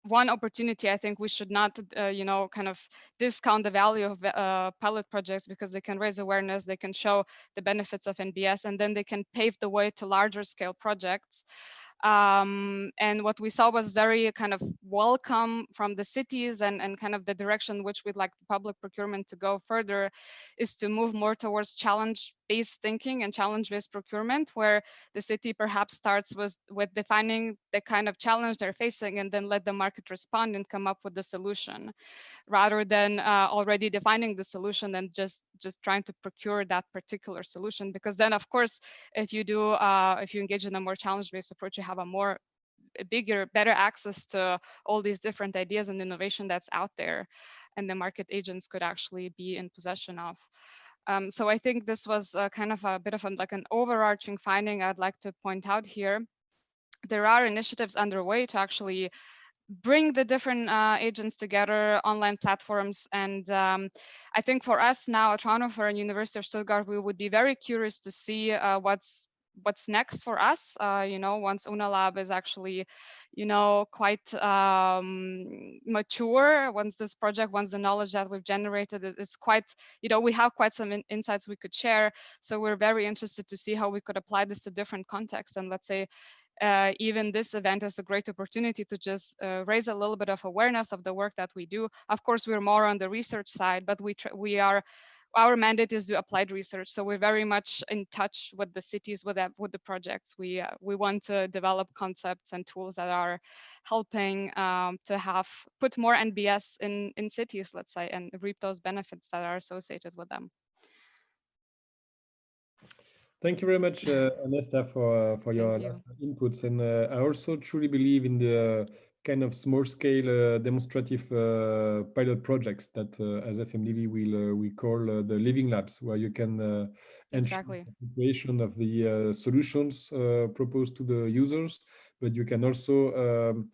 one opportunity. I think we should not, kind of discount the value of pilot projects because they can raise awareness, they can show the benefits of NBS, and then they can pave the way to larger scale projects. And what we saw was very kind of welcome from the cities, and kind of the direction which we'd like public procurement to go further is to move more towards challenge-based thinking and challenge-based procurement, where the city perhaps starts with defining the kind of challenge they're facing and then let the market respond and come up with the solution, rather than already defining the solution and just trying to procure that particular solution. Because then, of course, if you engage in a more challenge-based approach, you have a bigger, better access to all these different ideas and innovation that's out there, and the market agents could actually be in possession of. So I think this was kind of a bit of like an overarching finding I'd like to point out here. There are initiatives underway to actually bring the different agents together, online platforms. And I think for us now at Fraunhofer and University of Stuttgart, we would be very curious to see what's next for us, once UNALab is actually, quite mature, once the knowledge that we've generated is quite, we have quite some insights we could share. So we're very interested to see how we could apply this to different contexts. And let's say, even this event is a great opportunity to just raise a little bit of awareness of the work that we do. Of course, we're more on the research side, but our mandate is to applied research. So we're very much in touch with the cities, with the projects. We want to develop concepts and tools that are helping to put more NBS in cities, let's say, and reap those benefits that are associated with them. Thank you very much, Anesta, for your last inputs. And I also truly believe in the kind of small-scale demonstrative pilot projects that, as FMDB, we call the living labs, where you can ensure the creation of the solutions proposed to the users, but you can also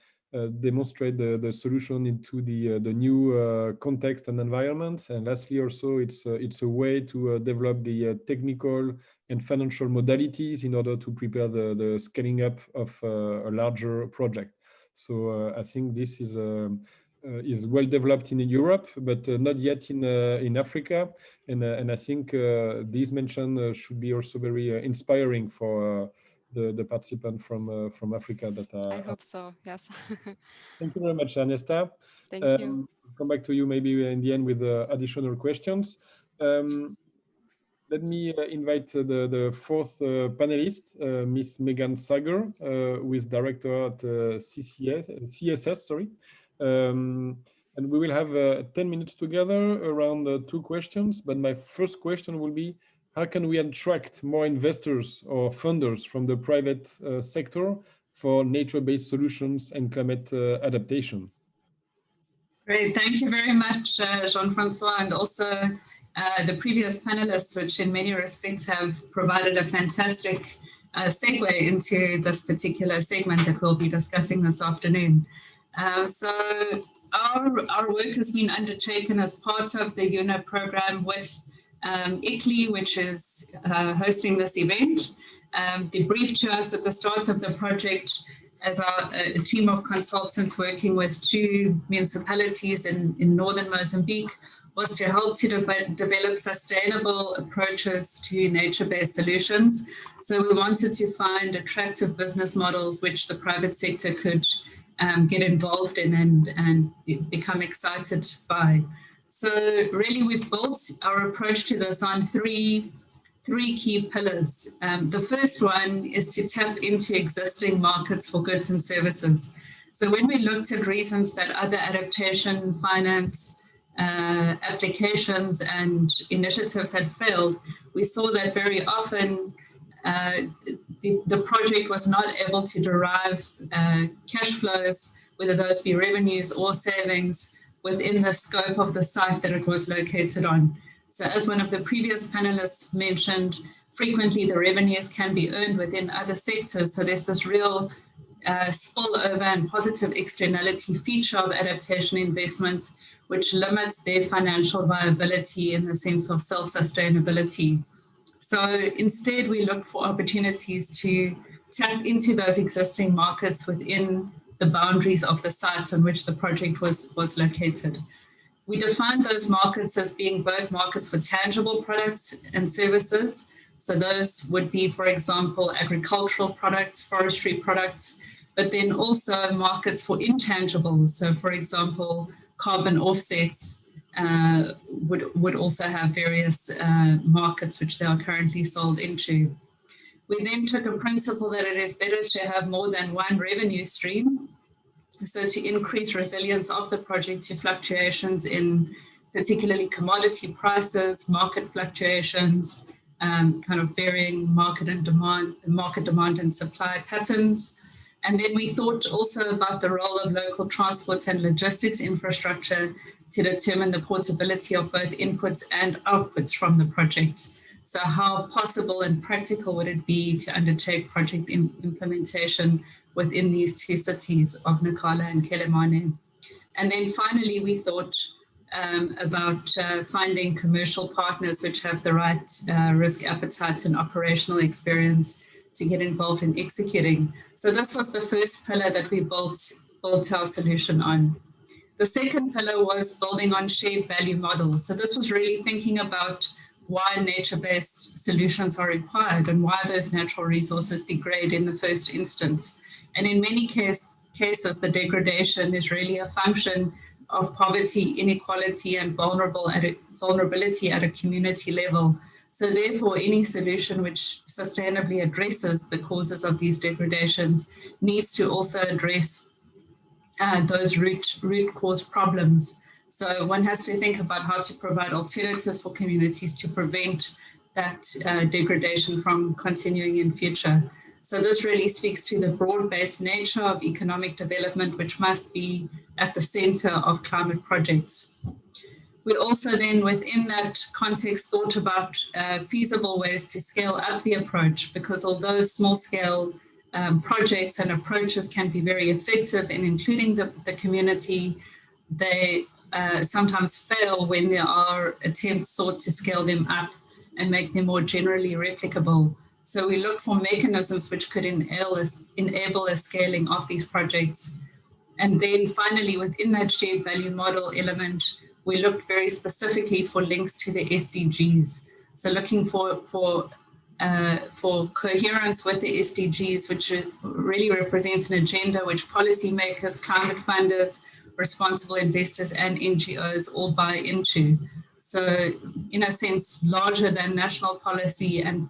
demonstrate the solution into the new context and environment. And lastly, also, it's a way to develop the technical and financial modalities in order to prepare the scaling up of a larger project. So I think this is well developed in Europe, but not yet in Africa. And I think these mentioned should be also very inspiring for the participant from Africa. I hope so. Yes. Thank you very much, Anesta. Thank you. Come back to you maybe in the end with additional questions. Let me invite the fourth panelist, Ms. Megan Sager, who is director at CSS. Sorry. And we will have 10 minutes together around 2 questions. But my first question will be, how can we attract more investors or funders from the private sector for nature-based solutions and climate adaptation? Great, thank you very much, Jean-Francois, and also the previous panelists, which in many respects have provided a fantastic segue into this particular segment that we'll be discussing this afternoon. So our work has been undertaken as part of the UNA program with ICLEI, which is hosting this event. They briefed to us at the start of the project as a team of consultants working with 2 municipalities in northern Mozambique, was to help to develop sustainable approaches to nature-based solutions. So we wanted to find attractive business models which the private sector could get involved in and become excited by. So really we've built our approach to this on three key pillars. The first one is to tap into existing markets for goods and services. So when we looked at reasons that other adaptation finance applications and initiatives had failed, we saw that very often the project was not able to derive cash flows, whether those be revenues or savings, within the scope of the site that it was located on. So as one of the previous panelists mentioned, frequently the revenues can be earned within other sectors. So there's this real spillover and positive externality feature of adaptation investments, which limits their financial viability in the sense of self-sustainability. So instead, we look for opportunities to tap into those existing markets within the boundaries of the site on which the project was located. We define those markets as being both markets for tangible products and services, So those would be, for example, agricultural products, forestry products, but then also markets for intangibles. So for example, carbon offsets would also have various markets which they are currently sold into. We then took a principle that it is better to have more than one revenue stream. So to increase resilience of the project to fluctuations in particularly commodity prices, market fluctuations, kind of varying market demand and supply patterns. And then we thought also about the role of local transport and logistics infrastructure to determine the portability of both inputs and outputs from the project. So how possible and practical would it be to undertake project implementation within these two cities of Nacala and Quelimane? And then finally, we thought about finding commercial partners which have the right risk appetite and operational experience to get involved in executing. So this was the first pillar that we built our solution on. The second pillar was building on shared value models. So this was really thinking about why nature-based solutions are required and why those natural resources degrade in the first instance. And in many cases, the degradation is really a function of poverty, inequality, and vulnerability at a community level. So therefore, any solution which sustainably addresses the causes of these degradations needs to also address those root cause problems. So one has to think about how to provide alternatives for communities to prevent that degradation from continuing in future. So this really speaks to the broad-based nature of economic development, which must be at the center of climate projects. We also then, within that context, thought about feasible ways to scale up the approach, because although small-scale projects and approaches can be very effective in including the community, they sometimes fail when there are attempts sought to scale them up and make them more generally replicable. So we look for mechanisms which could enable a scaling of these projects. And then finally, within that shared value model element, we looked very specifically for links to the SDGs. So looking for coherence with the SDGs, which really represents an agenda which policymakers, climate funders, responsible investors, and NGOs all buy into. So in a sense, larger than national policy and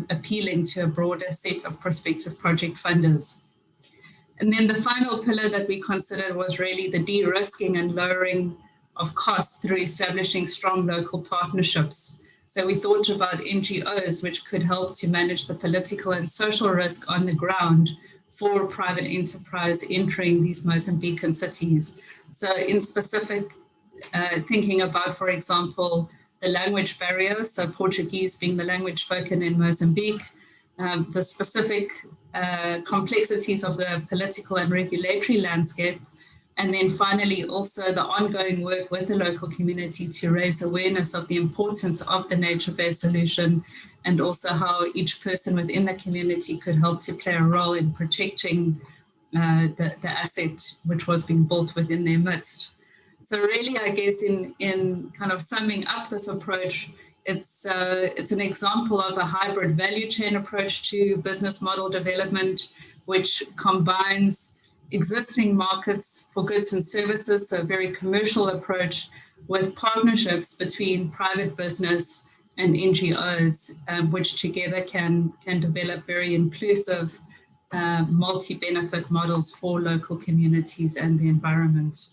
appealing to a broader set of prospective project funders. And then the final pillar that we considered was really the de-risking and lowering of costs through establishing strong local partnerships. So we thought about NGOs which could help to manage the political and social risk on the ground for private enterprise entering these Mozambican cities. So in specific, thinking about, for example, the language barrier, so Portuguese being the language spoken in Mozambique, the specific complexities of the political and regulatory landscape, and then finally also the ongoing work with the local community to raise awareness of the importance of the nature-based solution, and also how each person within the community could help to play a role in protecting the asset which was being built within their midst. So really, I guess in kind of summing up this approach, it's an example of a hybrid value chain approach to business model development, which combines existing markets for goods and services, so a very commercial approach, with partnerships between private business and NGOs, which together can develop very inclusive multi-benefit models for local communities and the environment.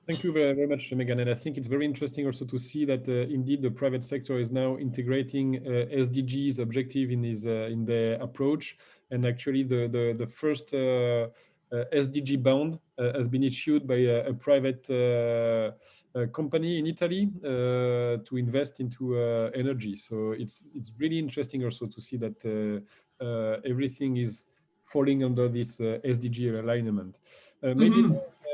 Thank you very much, Megan. And I think it's very interesting also to see that indeed the private sector is now integrating SDGs objective in their approach. And actually the first SDG bond has been issued by a private company in Italy to invest into energy. So it's really interesting also to see that everything is falling under this SDG alignment. Maybe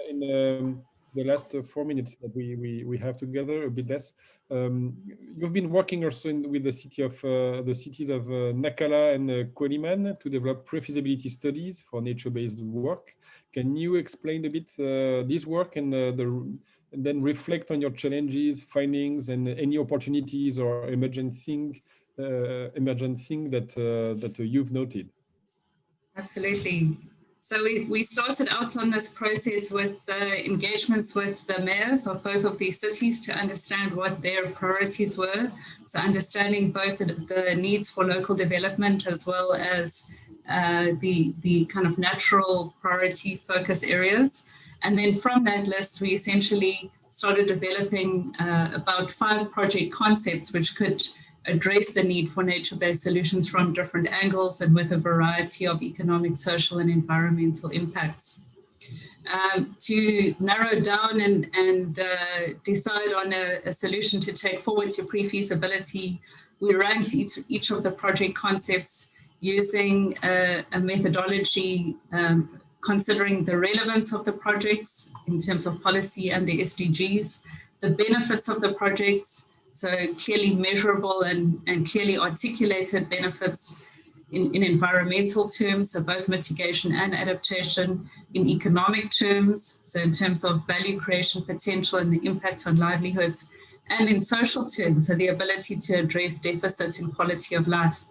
in the last 4 minutes that we have together, a bit less. You've been working also with the cities of Nacala and Quelimane to develop pre-feasibility studies for nature-based work. Can you explain a bit this work and and then reflect on your challenges, findings, and any opportunities or emerging thing that you've noted. Absolutely. So we started out on this process with engagements with the mayors of both of these cities to understand what their priorities were. So understanding both the needs for local development as well as the kind of natural priority focus areas. And then from that list, we essentially started developing about 5 project concepts which could address the need for nature-based solutions from different angles and with a variety of economic, social, and environmental impacts. To narrow down and decide on a solution to take forward to pre-feasibility, we ranked each of the project concepts using a methodology considering the relevance of the projects in terms of policy and the SDGs, the benefits of the projects, so clearly measurable and clearly articulated benefits in environmental terms, so both mitigation and adaptation, in economic terms, so in terms of value creation potential and the impact on livelihoods, and in social terms, so the ability to address deficits in quality of life.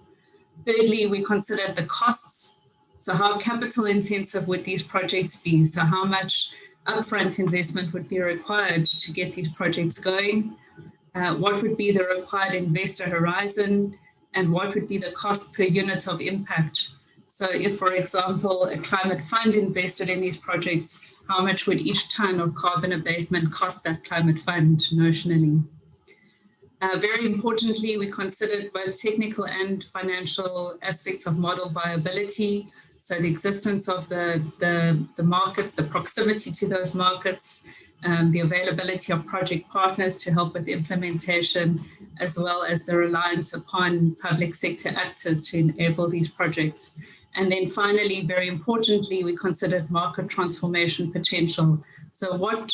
Thirdly, we considered the costs. So how capital intensive would these projects be? So how much upfront investment would be required to get these projects going? What would be the required investor horizon, and what would be the cost per unit of impact? So if, for example, a climate fund invested in these projects, how much would each ton of carbon abatement cost that climate fund notionally? Very importantly, we considered both technical and financial aspects of model viability. So the existence of the markets, the proximity to those markets, the availability of project partners to help with implementation, as well as the reliance upon public sector actors to enable these projects. And then finally, very importantly, we considered market transformation potential. So what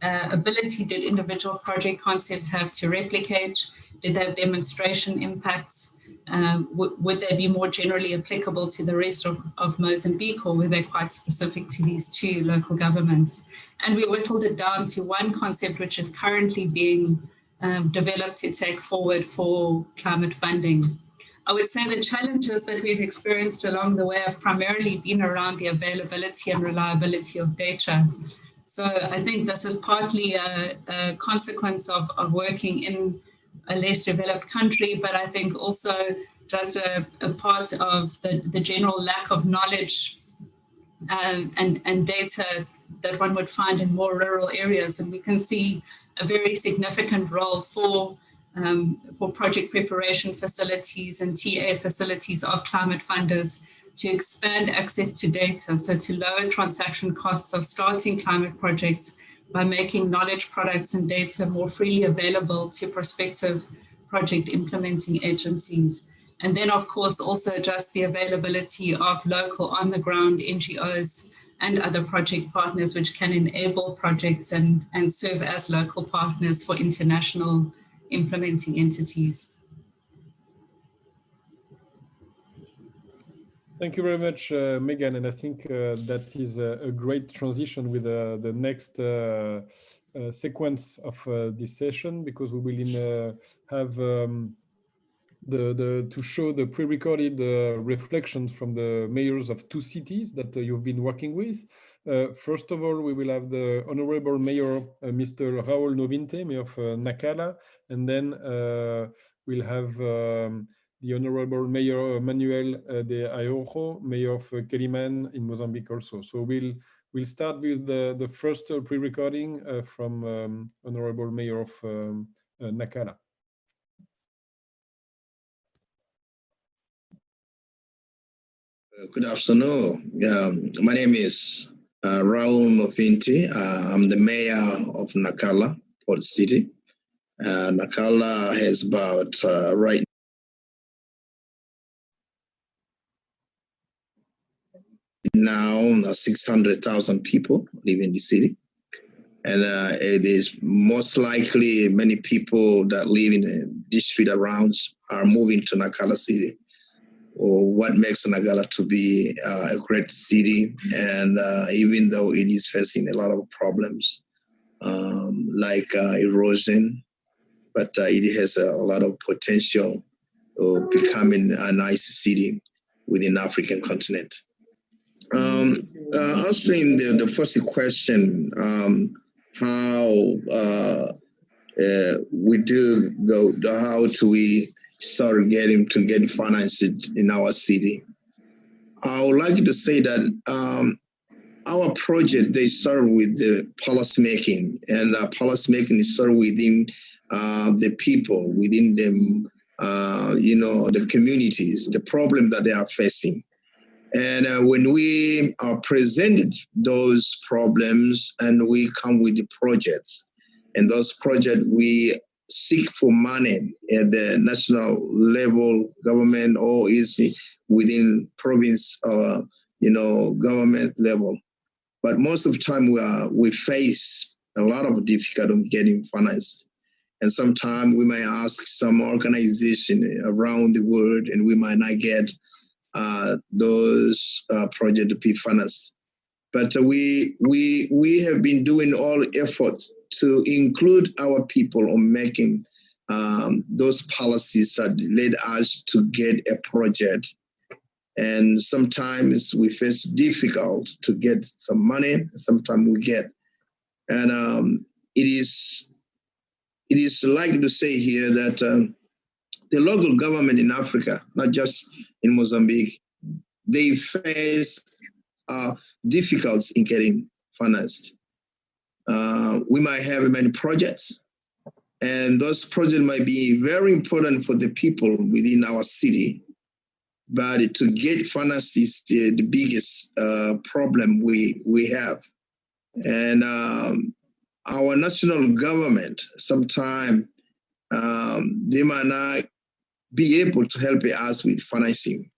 ability did individual project concepts have to replicate? Did they have demonstration impacts? Would they be more generally applicable to the rest of Mozambique, or were they quite specific to these 2 local governments? And we whittled it down to 1 concept which is currently being developed to take forward for climate funding. I would say the challenges that we've experienced along the way have primarily been around the availability and reliability of data. So I think this is partly a consequence of working in a less developed country, but I think also just a part of the general lack of knowledge and data that one would find in more rural areas. And we can see a very significant role for project preparation facilities and TA facilities of climate funders to expand access to data, so to lower transaction costs of starting climate projects by making knowledge products and data more freely available to prospective project implementing agencies. And then, of course, also just the availability of local on-the-ground NGOs and other project partners which can enable projects and serve as local partners for international implementing entities. Thank you very much, Megan. And I think that is a great transition with the next sequence of this session, because we will have to show the pre-recorded reflections from the mayors of 2 cities that you've been working with. First of all, we will have the Honorable Mayor, Mr. Raul Novinte, Mayor of Nacala, and then we'll have the Honorable Mayor Manuel de Ayojo, Mayor of Quelimane in Mozambique also. So we'll start with the first pre-recording from Honorable Mayor of Nacala. Good afternoon. My name is Raul Novinti. I'm the mayor of Nacala, Port City. Nacala has about right now 600,000 people live in the city. And it is most likely many people that live in the district around are moving to Nacala City, or what makes Nacala to be a great city. And even though it is facing a lot of problems, like erosion, but it has a lot of potential of becoming a nice city within the African continent. Answering the first question, how we do go, how do we start getting to get financed in our city? I would like to say that our project, they start with the policy making, and policy making is started within the people, within them, the communities, the problem that they are facing. And when we presented those problems and we come with the projects, and those projects we seek for money at the national level government or is within province government level. But most of the time we face a lot of difficulty getting finance. And sometimes we may ask some organization around the world and we might not get those projects to be financed. But we have been doing all efforts to include our people on making those policies that led us to get a project. And sometimes we face difficult to get some money, sometimes we get. And it is like to say here that the local government in Africa, not just in Mozambique, they face difficulties in getting financed. We might have many projects, and those projects might be very important for the people within our city, but to get financed is the biggest problem we have. And our national government, sometimes they might not be able to help us with financing.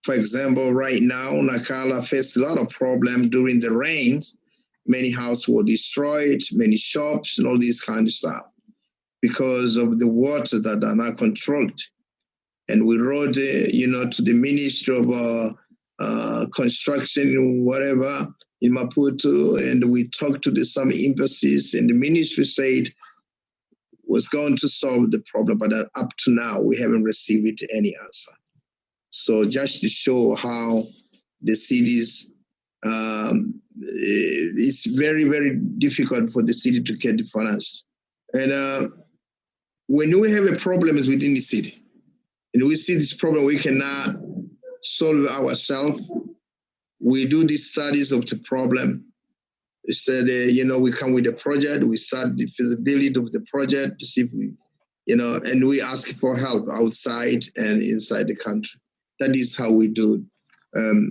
For example, right now, Nacala faced a lot of problems during the rains. Many houses were destroyed, many shops, and all this kind of stuff because of the water that are not controlled. And we wrote, to the Ministry of Construction, whatever, in Maputo, and we talked to some embassies, and the ministry said was going to solve the problem, but up to now, we haven't received any answer. So just to show how the cities, it's very, very difficult for the city to get the finance. And when we have a problem within the city, and we see this problem we cannot solve ourselves, we do these studies of the problem. We said, we come with a project, we start the feasibility of the project to see if we, and we ask for help outside and inside the country. That is how we do it,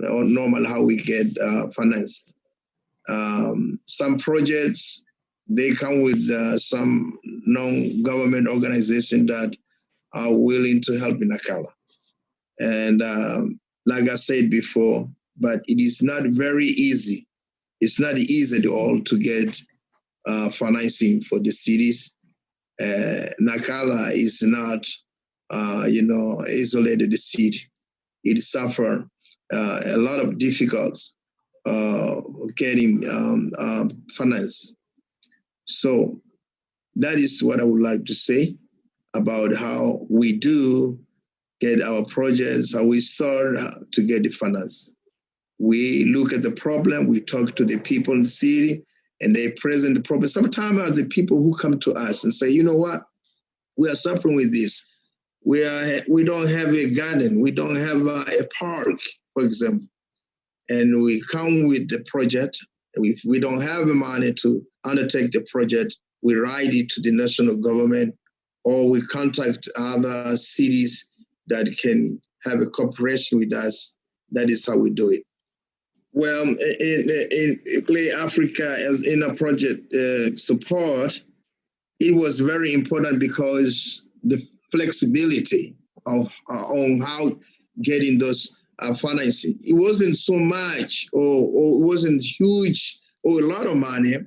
or normal how we get financed. Some projects, they come with some non-government organization that are willing to help in Nacala. And like I said before, but it is not very easy. It's not easy at all to get financing for the cities. Nacala is not, isolated city. It suffers a lot of difficulties getting finance. So that is what I would like to say about how we do get our projects, how we start to get the finance. We look at the problem, we talk to the people in the city, and they present the problem. Sometimes the people who come to us and say, you know what, we are suffering with this. We don't have a garden, we don't have a park, for example. And we come with the project. If we don't have the money to undertake the project, we write it to the national government, or we contact other cities that can have a cooperation with us. That is how we do it. Well, in ICLEI Africa, as in a project support, it was very important because the flexibility on how getting those financing, it wasn't so much or it wasn't huge or a lot of money,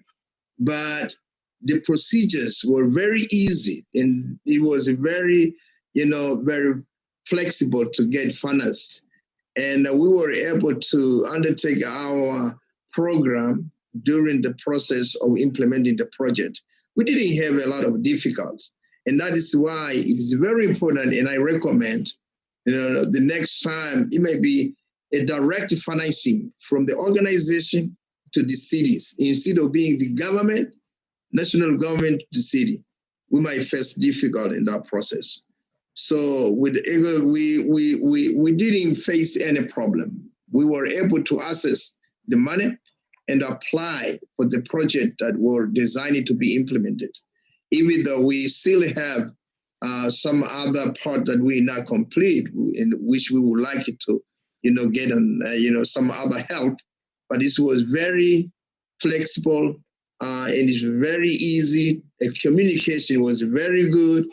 but the procedures were very easy and it was very, very flexible to get financed. And we were able to undertake our program during the process of implementing the project. We didn't have a lot of difficulties. And that is why it is very important, and I recommend, the next time it may be a direct financing from the organization to the cities. Instead of being the government, national government to the city, we might face difficulty in that process. So with EAGLE, we didn't face any problem. We were able to access the money and apply for the project that were designed to be implemented, even though we still have some other part that we not complete, in which we would like to, get on, some other help. But this was very flexible and it's very easy. The communication was very good,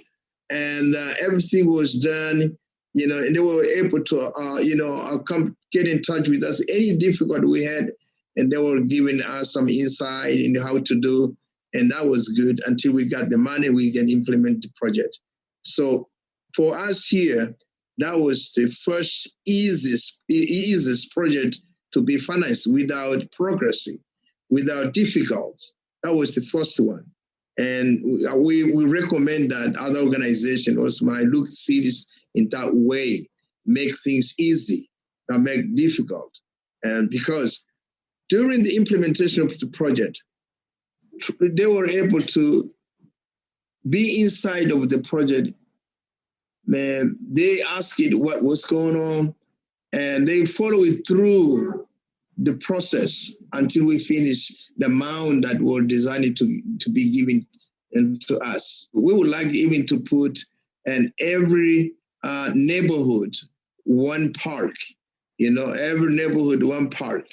and everything was done. And they were able to, come get in touch with us. Any difficulty we had, and they were giving us some insight in how to do, and that was good. Until we got the money, we can implement the project. So for us here, that was the first easiest project to be financed without progressing, without difficulties. That was the first one. And we recommend that other organizations also might look cities in that way, make things easy, not make difficult. And because during the implementation of the project, they were able to be inside of the project. Man, they asked it what was going on, and they follow it through the process until we finish the amount that were designed to be given to us. We would like even to put in every neighborhood one park, every neighborhood one park,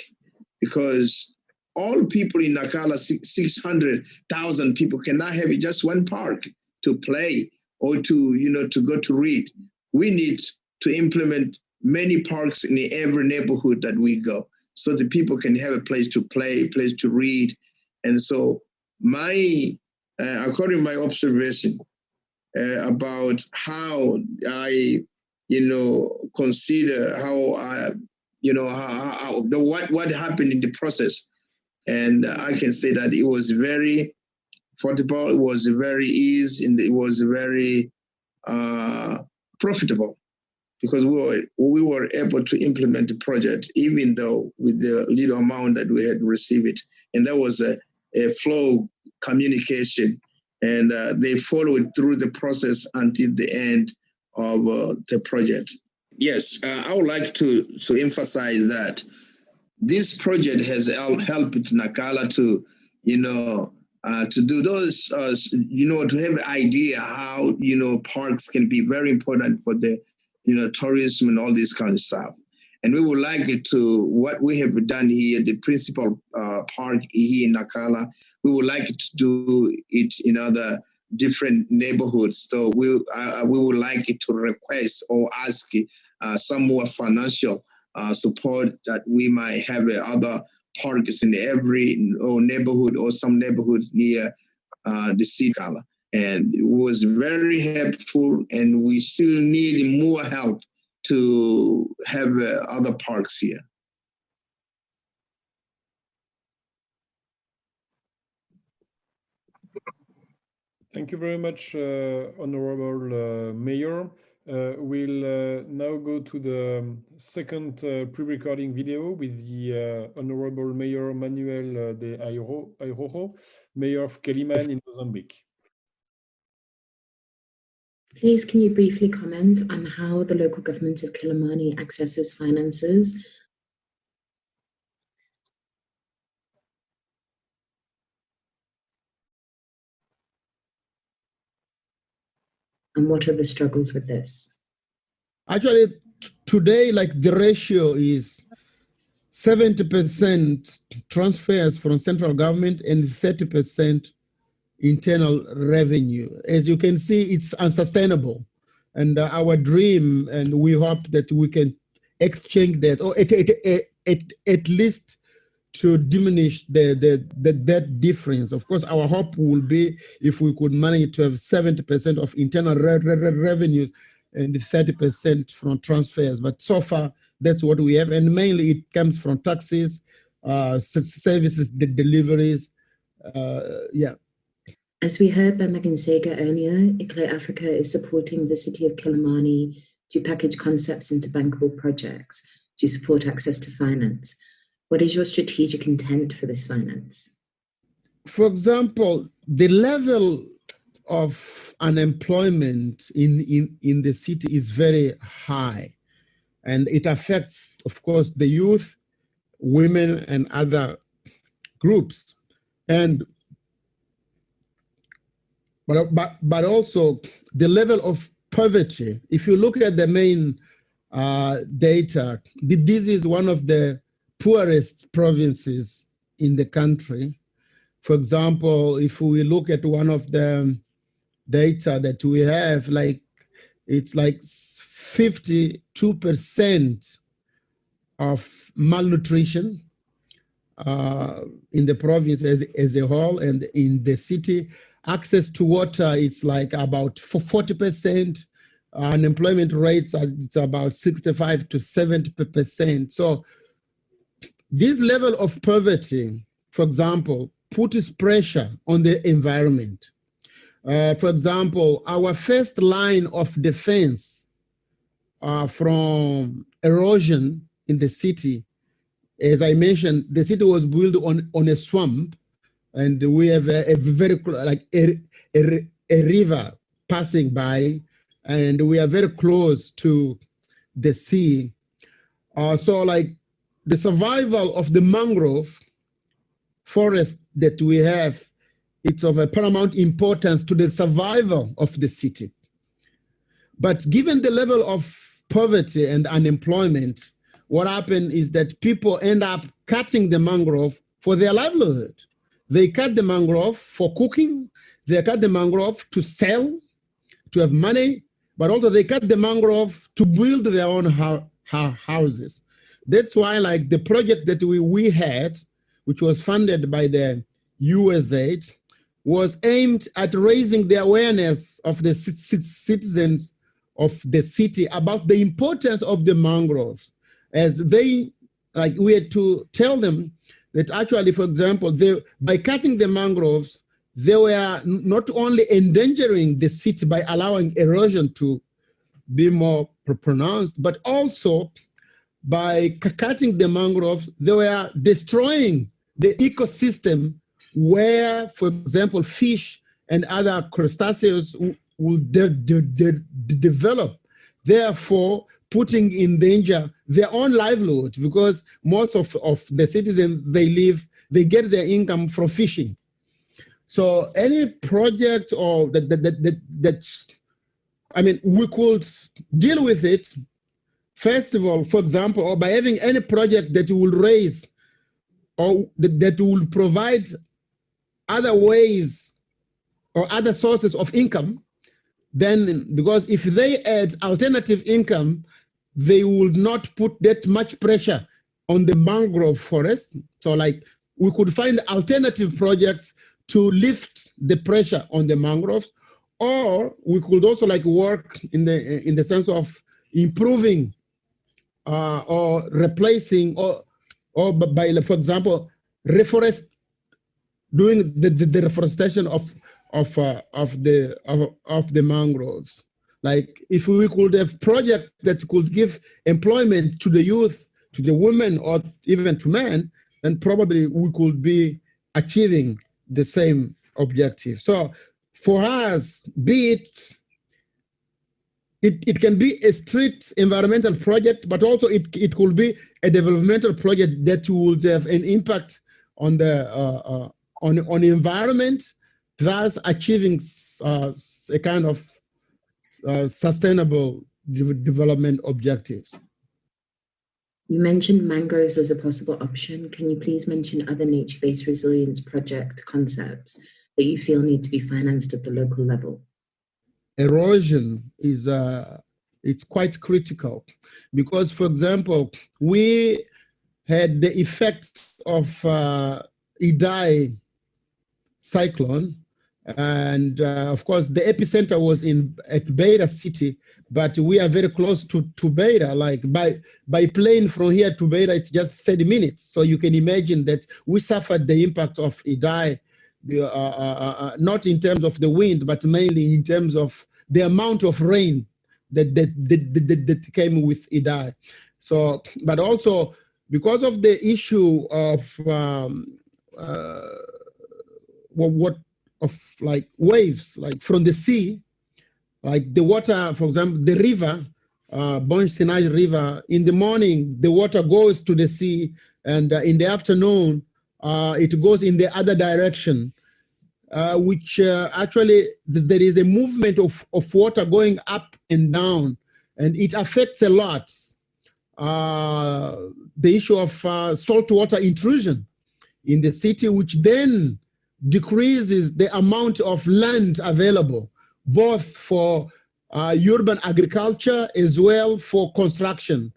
because all people in Nacala, 600,000 people, cannot have just one park to play or to go to read. We need to implement many parks in every neighborhood that we go, so that people can have a place to play, a place to read. And so according to my observation about how I, consider how what happened in the process, and I can say that it was very affordable, it was very easy, and it was very profitable, because we were able to implement the project, even though with the little amount that we had received it. And there was a flow communication, and they followed through the process until the end of the project. Yes, I would like to emphasize that this project has helped Nacala to, to do those, to have an idea how, parks can be very important for the, tourism and all this kind of stuff. And we would like it to, what we have done here, the principal park here in Nacala, we would like to do it in other different neighborhoods. So we would like it to request or ask some more financial support, that we might have other parks in every neighborhood or some neighborhood near the city. And it was very helpful, and we still need more help to have other parks here. Thank you very much, Honorable Mayor. We'll now go to the second pre-recording video with the Honorable Mayor Manuel de Airojo, Mayor of Quelimane in Mozambique. Please, can you briefly comment on how the local government of Quelimane accesses finances? And what are the struggles with this? Actually, today, the ratio is 70% transfers from central government and 30% internal revenue. As you can see, it's unsustainable. And our dream, and we hope that we can exchange that, or at least to diminish that difference. Of course, our hope will be if we could manage to have 70% of internal revenue and 30% from transfers. But so far, that's what we have. And mainly it comes from taxes, services, the deliveries. Yeah. As we heard by Megan Sager earlier, ICLEI Africa is supporting the city of Kilimani to package concepts into bankable projects to support access to finance. What is your strategic intent for this finance? For example, the level of unemployment in the city is very high, and it affects, of course, the youth, women, and other groups. But also the level of poverty. If you look at the main data, this is one of the poorest provinces in the country. For example, if we look at one of the data that we have, like it's like 52% of malnutrition in the province as a whole, and in the city, access to water, it's like about 40%. Unemployment rates, it's about 65 to 70%. So this level of poverty, for example, puts pressure on the environment. For example, our first line of defense from erosion in the city, as I mentioned, the city was built on a swamp, and we have a very, like a river passing by, and we are very close to the sea. So like the survival of the mangrove forest that we have, it's of a paramount importance to the survival of the city. But given the level of poverty and unemployment, what happened is that people end up cutting the mangrove for their livelihood. They cut the mangrove for cooking, they cut the mangrove to sell, to have money, but also they cut the mangrove to build their own houses. That's why, like, the project that we had, which was funded by the USAID, was aimed at raising the awareness of the citizens of the city about the importance of the mangroves. As they, like, we had to tell them that actually, for example, by cutting the mangroves, they were not only endangering the city by allowing erosion to be more pronounced, but also by cutting the mangroves, they were destroying the ecosystem where, for example, fish and other crustaceans will develop, therefore putting in danger their own livelihood, because most of the citizens, they get their income from fishing. So any project or that I mean, we could deal with it, first of all, for example, or by having any project that will raise or that will provide other ways or other sources of income. Then, because if they add alternative income, they will not put that much pressure on the mangrove forest. So like we could find alternative projects to lift the pressure on the mangroves, or we could also like work in the sense of improving or replacing or by, for example, doing the reforestation of the mangroves. Like if we could have projects that could give employment to the youth, to the women, or even to men, then probably we could be achieving the same objective. So for us, be it can be a strict environmental project, but also it could be a developmental project that would have an impact on the on the environment, thus achieving a kind of sustainable development objectives. You mentioned mangroves as a possible option. Can you please mention other nature-based resilience project concepts that you feel need to be financed at the local level? Erosion is it's quite critical because, for example, we had the effects of Idai cyclone, And of course, the epicenter was at Beira city, but we are very close to Beira. Like by plane from here to Beira, it's just 30 minutes. So you can imagine that we suffered the impact of Idai, not in terms of the wind, but mainly in terms of the amount of rain that came with Idai. So, but also because of the issue of like waves, like from the sea, like the water, for example, the river, Bon Sinai River, in the morning, the water goes to the sea, and in the afternoon, it goes in the other direction, which actually there is a movement of water going up and down, and it affects a lot the issue of saltwater intrusion in the city, which then decreases the amount of land available, both for urban agriculture as well for construction,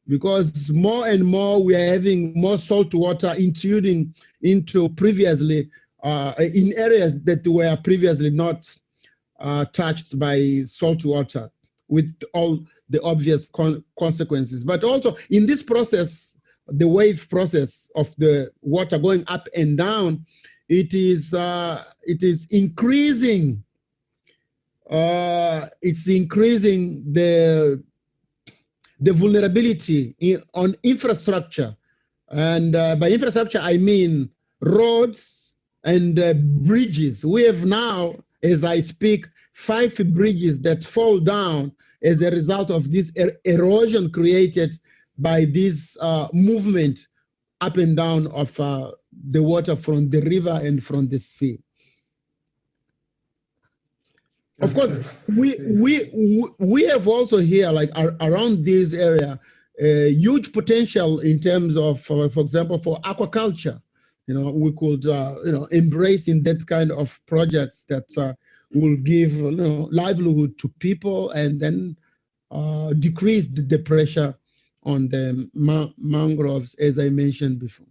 because more and more we are having more salt water intruding into previously in areas that were previously not touched by salt water, with all the obvious consequences. But also in this process, the wave process of the water going up and down, it is increasing. It's increasing the vulnerability on infrastructure, and by infrastructure I mean roads and bridges. We have now, as I speak, 5 bridges that fall down as a result of this erosion created by this movement up and down of the water from the river and from the sea. Of course, we have also here, like around this area, huge potential in terms of, for example, for aquaculture. You know, we could, embrace in that kind of projects that will give, livelihood to people, and then decrease the pressure on the mangroves, as I mentioned before.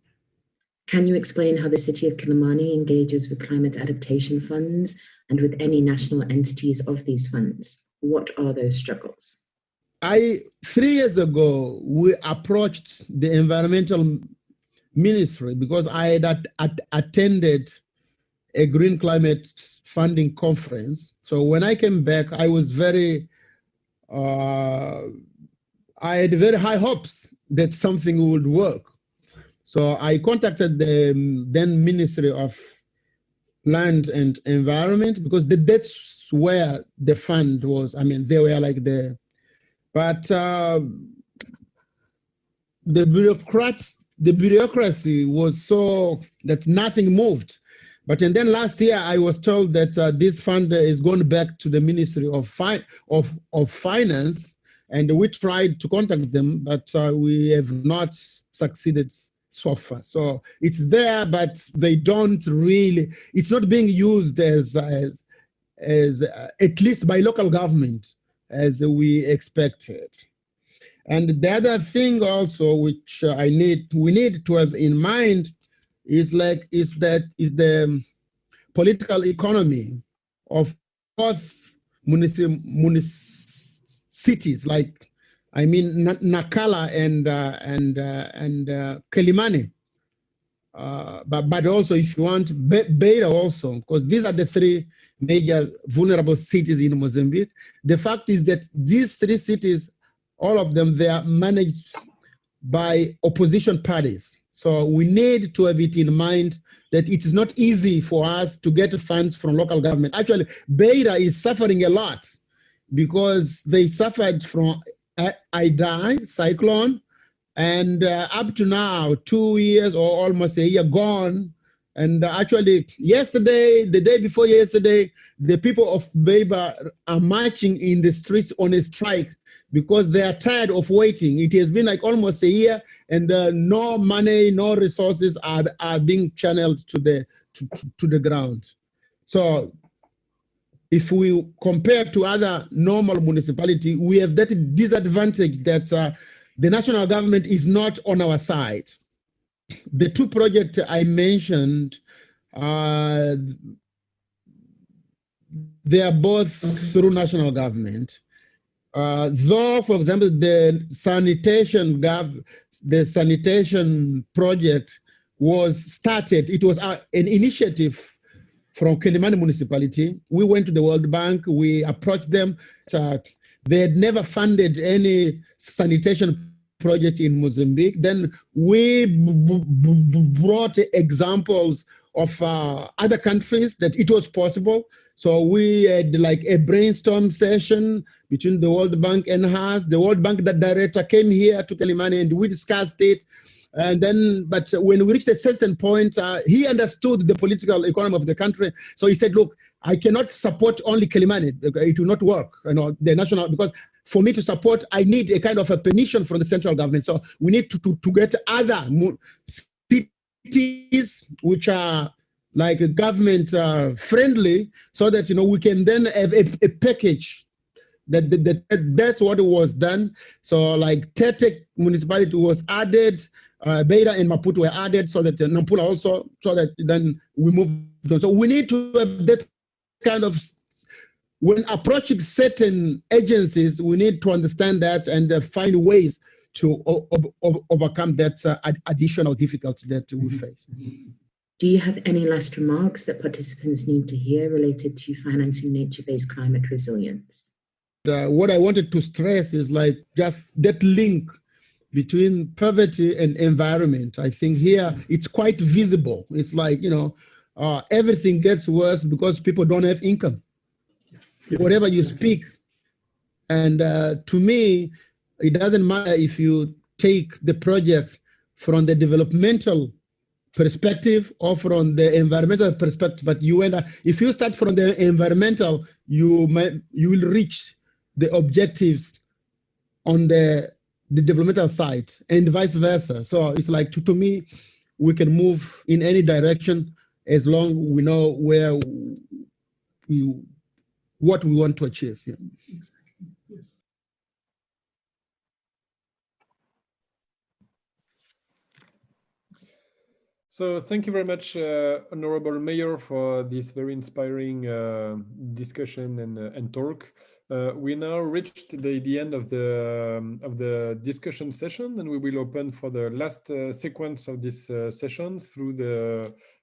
Can you explain how the city of Kilimani engages with climate adaptation funds and with any national entities of these funds? What are those struggles? 3 years ago, we approached the environmental ministry because I had attended a green climate funding conference. So when I came back, I was I had very high hopes that something would work. So I contacted the then Ministry of Land and Environment, because that's where the fund was. I mean, they were like but the bureaucracy was so that nothing moved. But and then last year I was told that this fund is going back to the Ministry of Finance, and we tried to contact them, but we have not succeeded so far. So it's there, but they don't really, it's not being used as at least by local government as we expected. And the other thing also, which we need to have in mind is the political economy of both cities, like I mean Nakala and Kilimani, but also if you want Beira also, because these are the 3 major vulnerable cities in Mozambique. The fact is that these 3 cities, all of them, they are managed by opposition parties. So we need to have it in mind that it is not easy for us to get funds from local government. Actually, Beira is suffering a lot because they suffered from Idai cyclone, and up to now, 2 years or almost a year gone. And actually, yesterday, the day before yesterday, the people of Beira are marching in the streets on a strike because they are tired of waiting. It has been like almost a year, and no money, no resources are being channeled to the ground. So if we compare to other normal municipalities, we have that disadvantage that the national government is not on our side. The 2 projects I mentioned, they are both through national government. Though, for example, the sanitation project was started, it was an initiative from Kilimani municipality. We went to the World Bank, we approached them. They had never funded any sanitation project in Mozambique. Then we brought examples of other countries that it was possible. So we had like a brainstorm session between the World Bank and us. The World Bank director came here to Kilimani and we discussed it. And then, but when we reached a certain point, he understood the political economy of the country. So he said, look, I cannot support only Kilimani. It will not work, the national, because for me to support, I need a kind of a permission from the central government. So we need to get other cities which are like government friendly, so that we can then have a package. That's what was done. So like Tete municipality was added, Beira and Maputo were added, so that Nampula also, so that then we move on. So we need to have that kind of, when approaching certain agencies, we need to understand that and find ways to overcome that additional difficulty that we face. Do you have any last remarks that participants need to hear related to financing nature-based climate resilience? What I wanted to stress is like just that link between poverty and environment. I think here it's quite visible. It's like, everything gets worse because people don't have income. Whatever you speak. And to me, it doesn't matter if you take the project from the developmental perspective or from the environmental perspective, but if you start from the environmental, you will reach the objectives on the developmental side and vice versa. So it's like, to me, we can move in any direction as long as we know what we want to achieve. Yeah. Exactly. Yes. So thank you very much, Honorable Mayor, for this very inspiring discussion and talk. We now reached the end of the discussion session, and we will open for the last sequence of this session through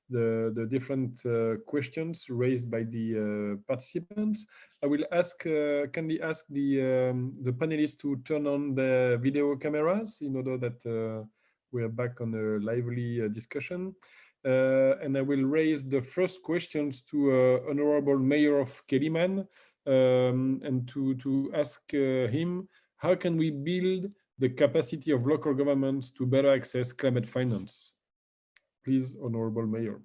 the different questions raised by the participants. I will kindly ask the panelists to turn on the video cameras in order that we are back on a lively discussion. And I will raise the first questions to Honorable Mayor of Kilimani, and to ask him, how can we build the capacity of local governments to better access climate finance? Please, Honorable Mayor.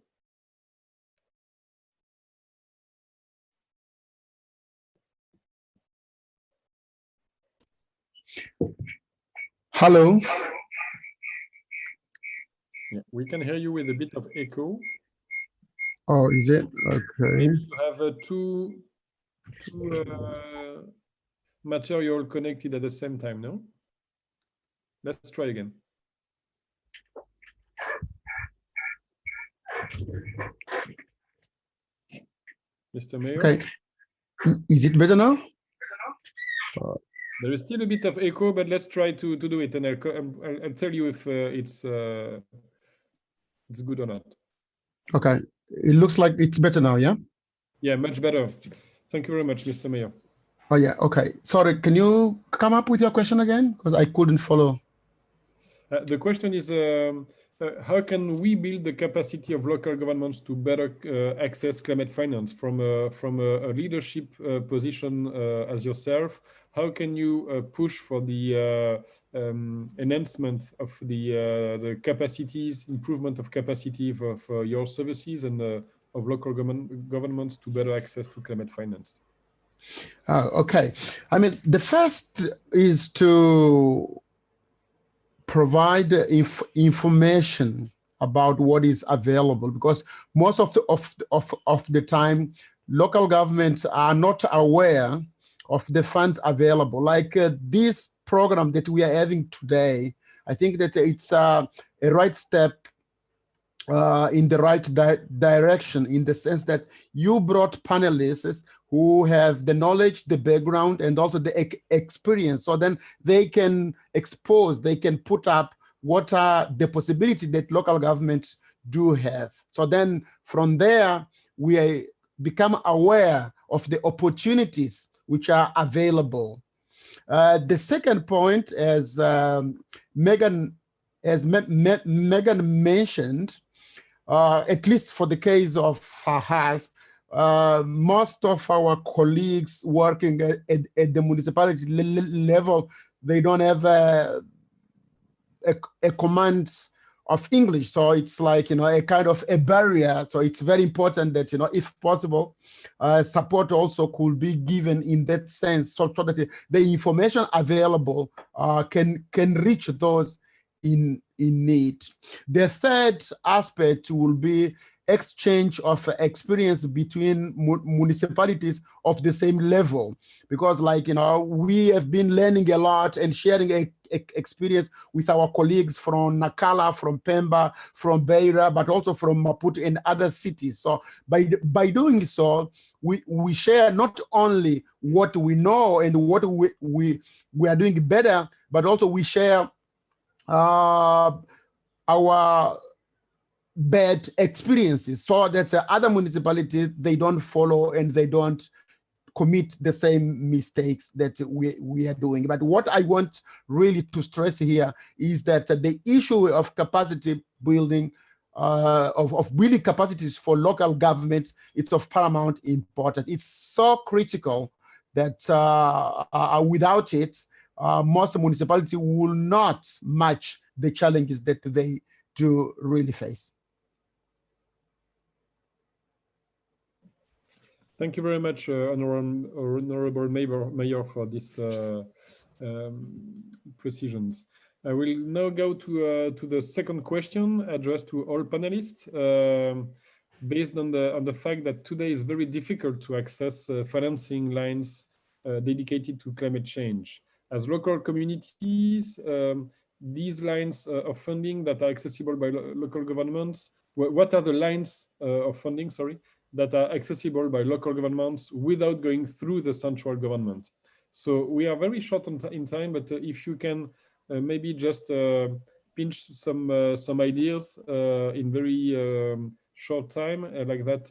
Hello. Yeah, we can hear you with a bit of echo. Oh, is it? Okay. Maybe you have two material connected at the same time, no? Let's try again. Mr. Mayor? Okay. Is it better now? There is still a bit of echo, but let's try to do it, and I'll tell you if it's good or not. Okay. It looks like it's better now, yeah? Yeah, much better. Thank you very much, Mr. Mayor. Oh, yeah. Okay. Sorry, can you come up with your question again? Because I couldn't follow. The question is, how can we build the capacity of local governments to better access climate finance from a leadership position as yourself? How can you push for the enhancement of the capacities, improvement of capacity for your services and of local governments to better access to climate finance? Okay. I mean, the first is to provide information about what is available, because most of the time, local governments are not aware of the funds available. Like this program that we are having today, I think that it's a right step in the right direction, in the sense that you brought panelists who have the knowledge, the background, and also the experience. So then they can expose, they can put up what are the possibilities that local governments do have. So then from there, we become aware of the opportunities which are available. The second point, as Megan mentioned, at least for the case of Fahaz, most of our colleagues working at the municipality level, they don't have a command of English. So it's like, a kind of a barrier. So it's very important that, if possible, support also could be given in that sense, so that the information available can reach those in need. The third aspect will be exchange of experience between municipalities of the same level, because we have been learning a lot and sharing experience with our colleagues from Nakala, from Pemba, from Beira, but also from Maputo and other cities. So by doing so, we share not only what we know and what we are doing better, but also we share our bad experiences, so that other municipalities, they don't follow and they don't commit the same mistakes that we are doing. But what I want really to stress here is that the issue of capacity building, of building capacities for local governments, it's of paramount importance. It's so critical that without it, most municipalities will not match the challenges that they do really face. Thank you very much, Honorable Mayor, for these precisions. I will now go to the second question addressed to all panelists, based on the fact that today is very difficult to access financing lines dedicated to climate change. As local communities, these lines of funding that are accessible by local governments, what are the lines of funding, that are accessible by local governments without going through the central government? So we are very short in time, but if you can maybe just pinch some ideas in very short time, like that,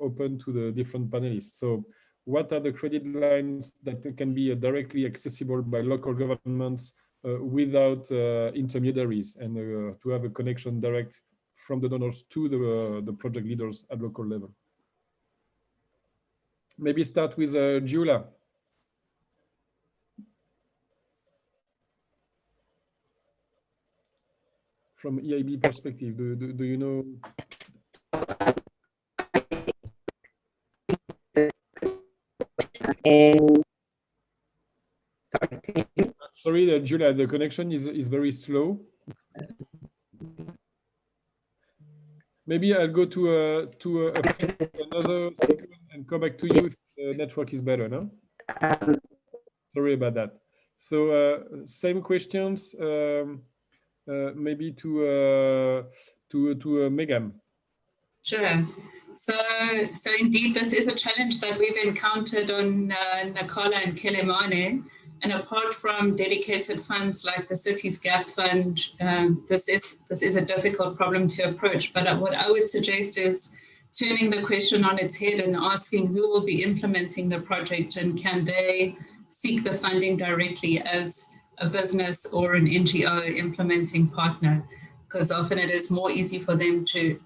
open to the different panelists. So what are the credit lines that can be directly accessible by local governments without intermediaries, and to have a connection direct from the donors to the project leaders at local level? Maybe start with Giulia. From EIB perspective, do you know? Sorry, Giulia, the connection is very slow. Maybe I'll go to another speaker and come back to you if the network is better, no? Sorry about that. So same questions, maybe to Megan. Sure. So indeed, this is a challenge that we've encountered on Nakala and Kilimane. And apart from dedicated funds like the Cities Gap Fund, this is a difficult problem to approach. But what I would suggest is turning the question on its head and asking who will be implementing the project, and can they seek the funding directly as a business or an NGO implementing partner? Because often it is more easy for them to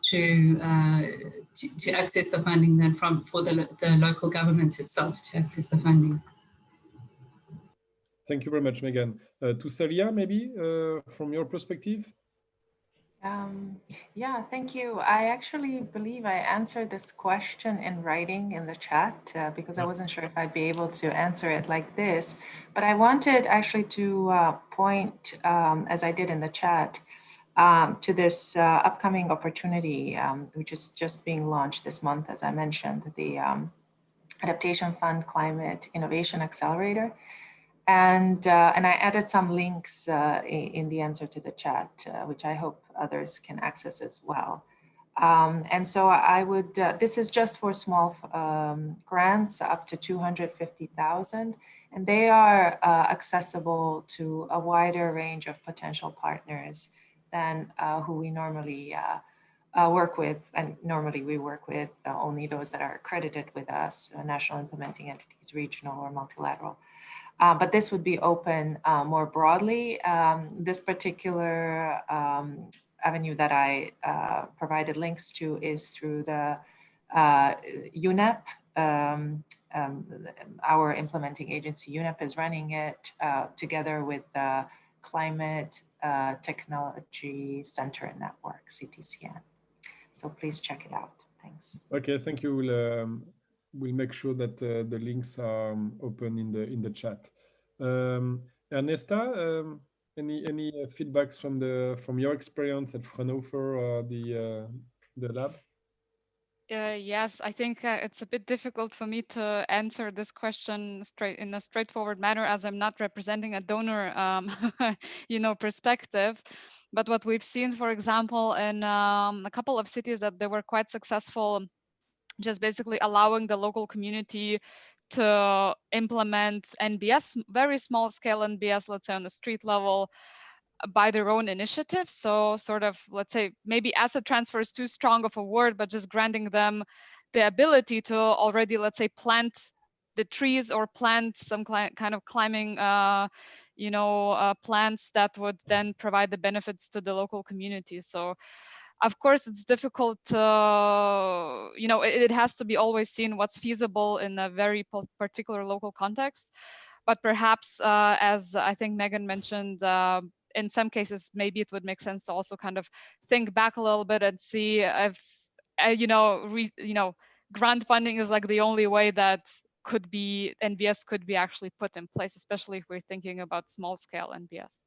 access the funding than for the local government itself to access the funding. Thank you very much, Megan. To Celia, maybe from your perspective? Yeah, thank you. I actually believe I answered this question in writing in the chat because I wasn't sure if I'd be able to answer it like this. But I wanted actually to point, as I did in the chat, to this upcoming opportunity, which is just being launched this month, as I mentioned, the Adaptation Fund Climate Innovation Accelerator. And I added some links in the answer to the chat, which I hope others can access as well. And so I would, this is just for small grants up to 250,000, and they are accessible to a wider range of potential partners than who we normally work with. And normally we work with only those that are accredited with us, national implementing entities, regional or multilateral. But this would be open more broadly. This particular avenue that I provided links to is through the UNEP. Our implementing agency, UNEP, is running it together with the Climate Technology Center Network, CTCN. So please check it out. Thanks. Okay, thank you. We'll make sure that the links are open in the chat. Ernesta, any feedbacks from your experience at Fraunhofer or the lab? Yes, I think it's a bit difficult for me to answer this question in a straightforward manner, as I'm not representing a donor, perspective. But what we've seen, for example, in a couple of cities, that they were quite successful, just basically allowing the local community to implement NBS, very small scale NBS, let's say on the street level, by their own initiative. So sort of, let's say, maybe asset transfer is too strong of a word, but just granting them the ability to already, let's say, plant the trees or plant some kind of climbing, plants that would then provide the benefits to the local community. So of course, it's difficult to, it has to be always seen what's feasible in a very particular local context. But perhaps, as I think Megan mentioned, in some cases, maybe it would make sense to also kind of think back a little bit and see if, grant funding is like the only way that NBS could be actually put in place, especially if we're thinking about small scale NBS.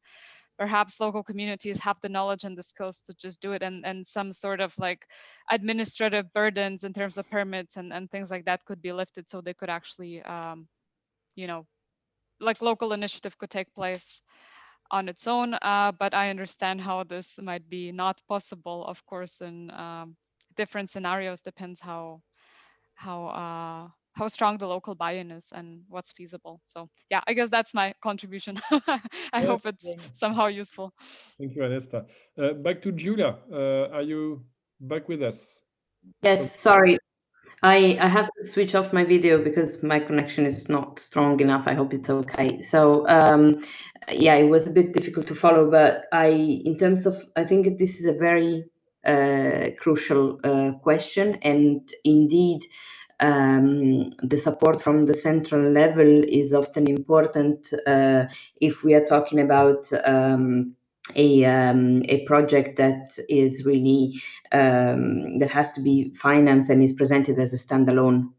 Perhaps local communities have the knowledge and the skills to just do it, and some sort of like administrative burdens in terms of permits and things like that could be lifted, so they could actually, like local initiative could take place on its own. But I understand how this might be not possible, of course, in different scenarios. Depends how strong the local buy-in is and what's feasible. So yeah, I guess that's my contribution. I hope it's somehow useful. Thank you, Ernesta. Back to Julia. Are you back with us? Yes, sorry. I have to switch off my video because my connection is not strong enough. I hope it's okay. So yeah, it was a bit difficult to follow, but in terms of, I think this is a very crucial question, and indeed the support from the central level is often important if we are talking about a project that is really that has to be financed and is presented as a standalone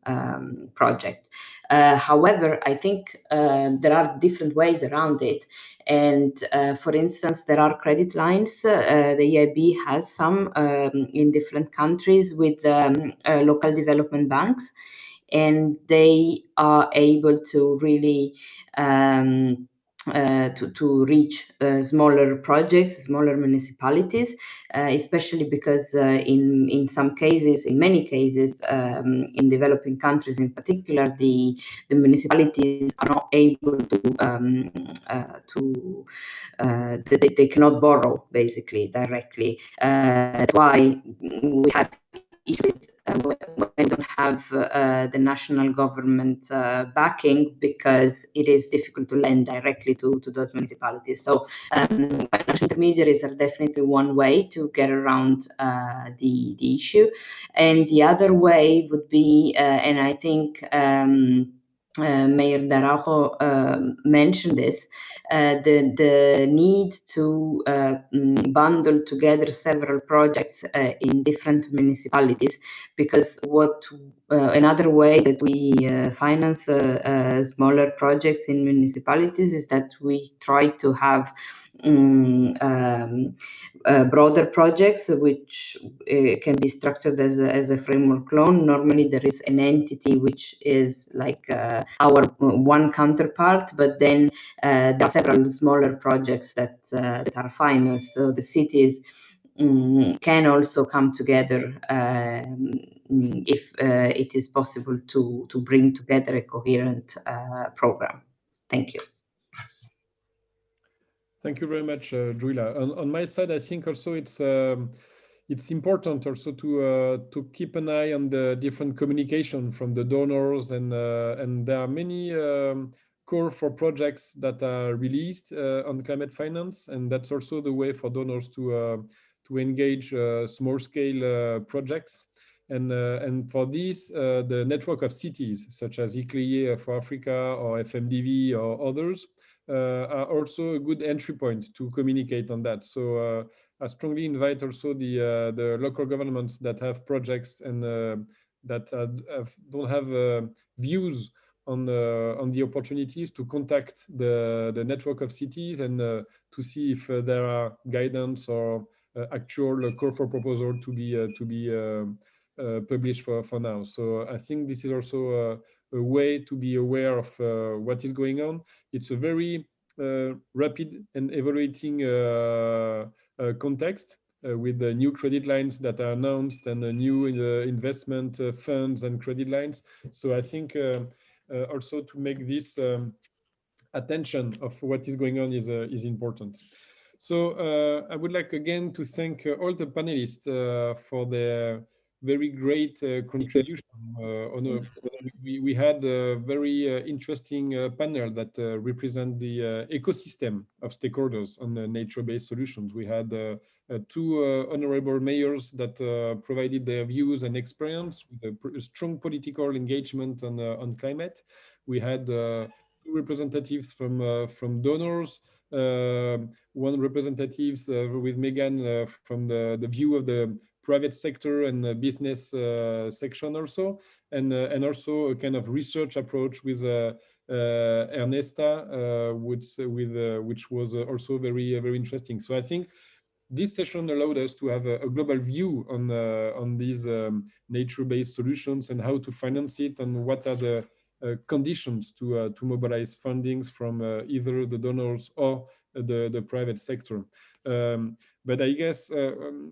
project. However, I think there are different ways around it. And for instance, there are credit lines. The EIB has some in different countries with local development banks, and they are able to really to reach smaller projects, smaller municipalities, especially because in some cases, in many cases, in developing countries in particular, the municipalities are not able to they cannot borrow basically directly. That's why we have issues when we don't have the national government backing, because it is difficult to lend directly to those municipalities. So financial intermediaries are definitely one way to get around the issue. And the other way would be, and I think Mayor D'Araujo mentioned this, the need to bundle together several projects in different municipalities, because another way that we finance smaller projects in municipalities is that we try to have broader projects, which can be structured as a framework loan. Normally there is an entity which is like our one counterpart, but then there are several smaller projects that are financed. So the cities can also come together if it is possible to bring together a coherent program. Thank you. Thank you very much, Julia. On my side, I think also it's important also to keep an eye on the different communication from the donors, and there are many call for projects that are released on climate finance, and that's also the way for donors to engage small scale projects. And for this, the network of cities such as ICLEI for Africa or FMDV or others are also a good entry point to communicate on that. So I strongly invite also the local governments that have projects and that don't have views on the opportunities to contact the network of cities and to see if there are guidance or actual call for proposal to be published for now. So I think this is also a way to be aware of what is going on. It's a very rapid and evaluating context with the new credit lines that are announced and the new investment funds and credit lines. So I think also to make this attention of what is going on is important. So I would like again to thank all the panelists for their very great contribution. We had a very interesting panel that represent the ecosystem of stakeholders on nature-based solutions. We had two honorable mayors that provided their views and experience with a strong political engagement on climate. We had two representatives from donors, one representatives with Megan from the view of the private sector and the business section also, and also a kind of research approach with Ernesta, which was also very interesting. So I think this session allowed us to have a global view on these nature-based solutions and how to finance it and what are the conditions to mobilize fundings from either the donors or the private sector. But I guess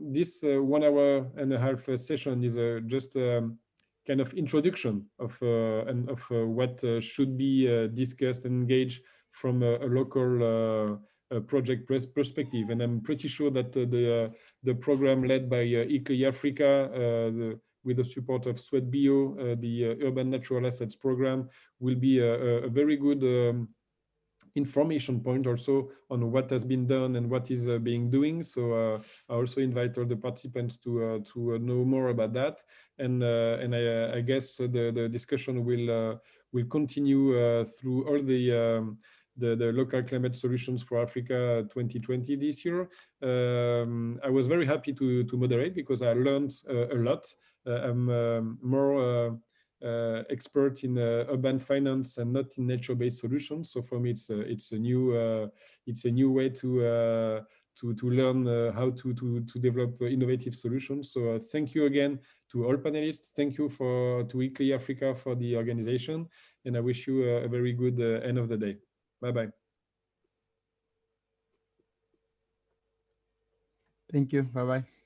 this 1 hour and a half session is just kind of introduction of what should be discussed and engaged from a local project perspective. And I'm pretty sure that the program led by ICLEI Africa, with the support of Sweat Bio, the Urban Natural Assets Program, will be a very good information point also on what has been done and what is being doing. So I also invite all the participants to know more about that. And I guess the discussion will continue through all the local climate solutions for Africa 2020 this year. I was very happy to moderate because I learned a lot. I'm more expert in urban finance and not in nature-based solutions. So for me, it's a new way to learn how to develop innovative solutions. So thank you again to all panelists. Thank you to ICLEI Africa for the organization, and I wish you a very good end of the day. Bye-bye. Thank you. Bye-bye.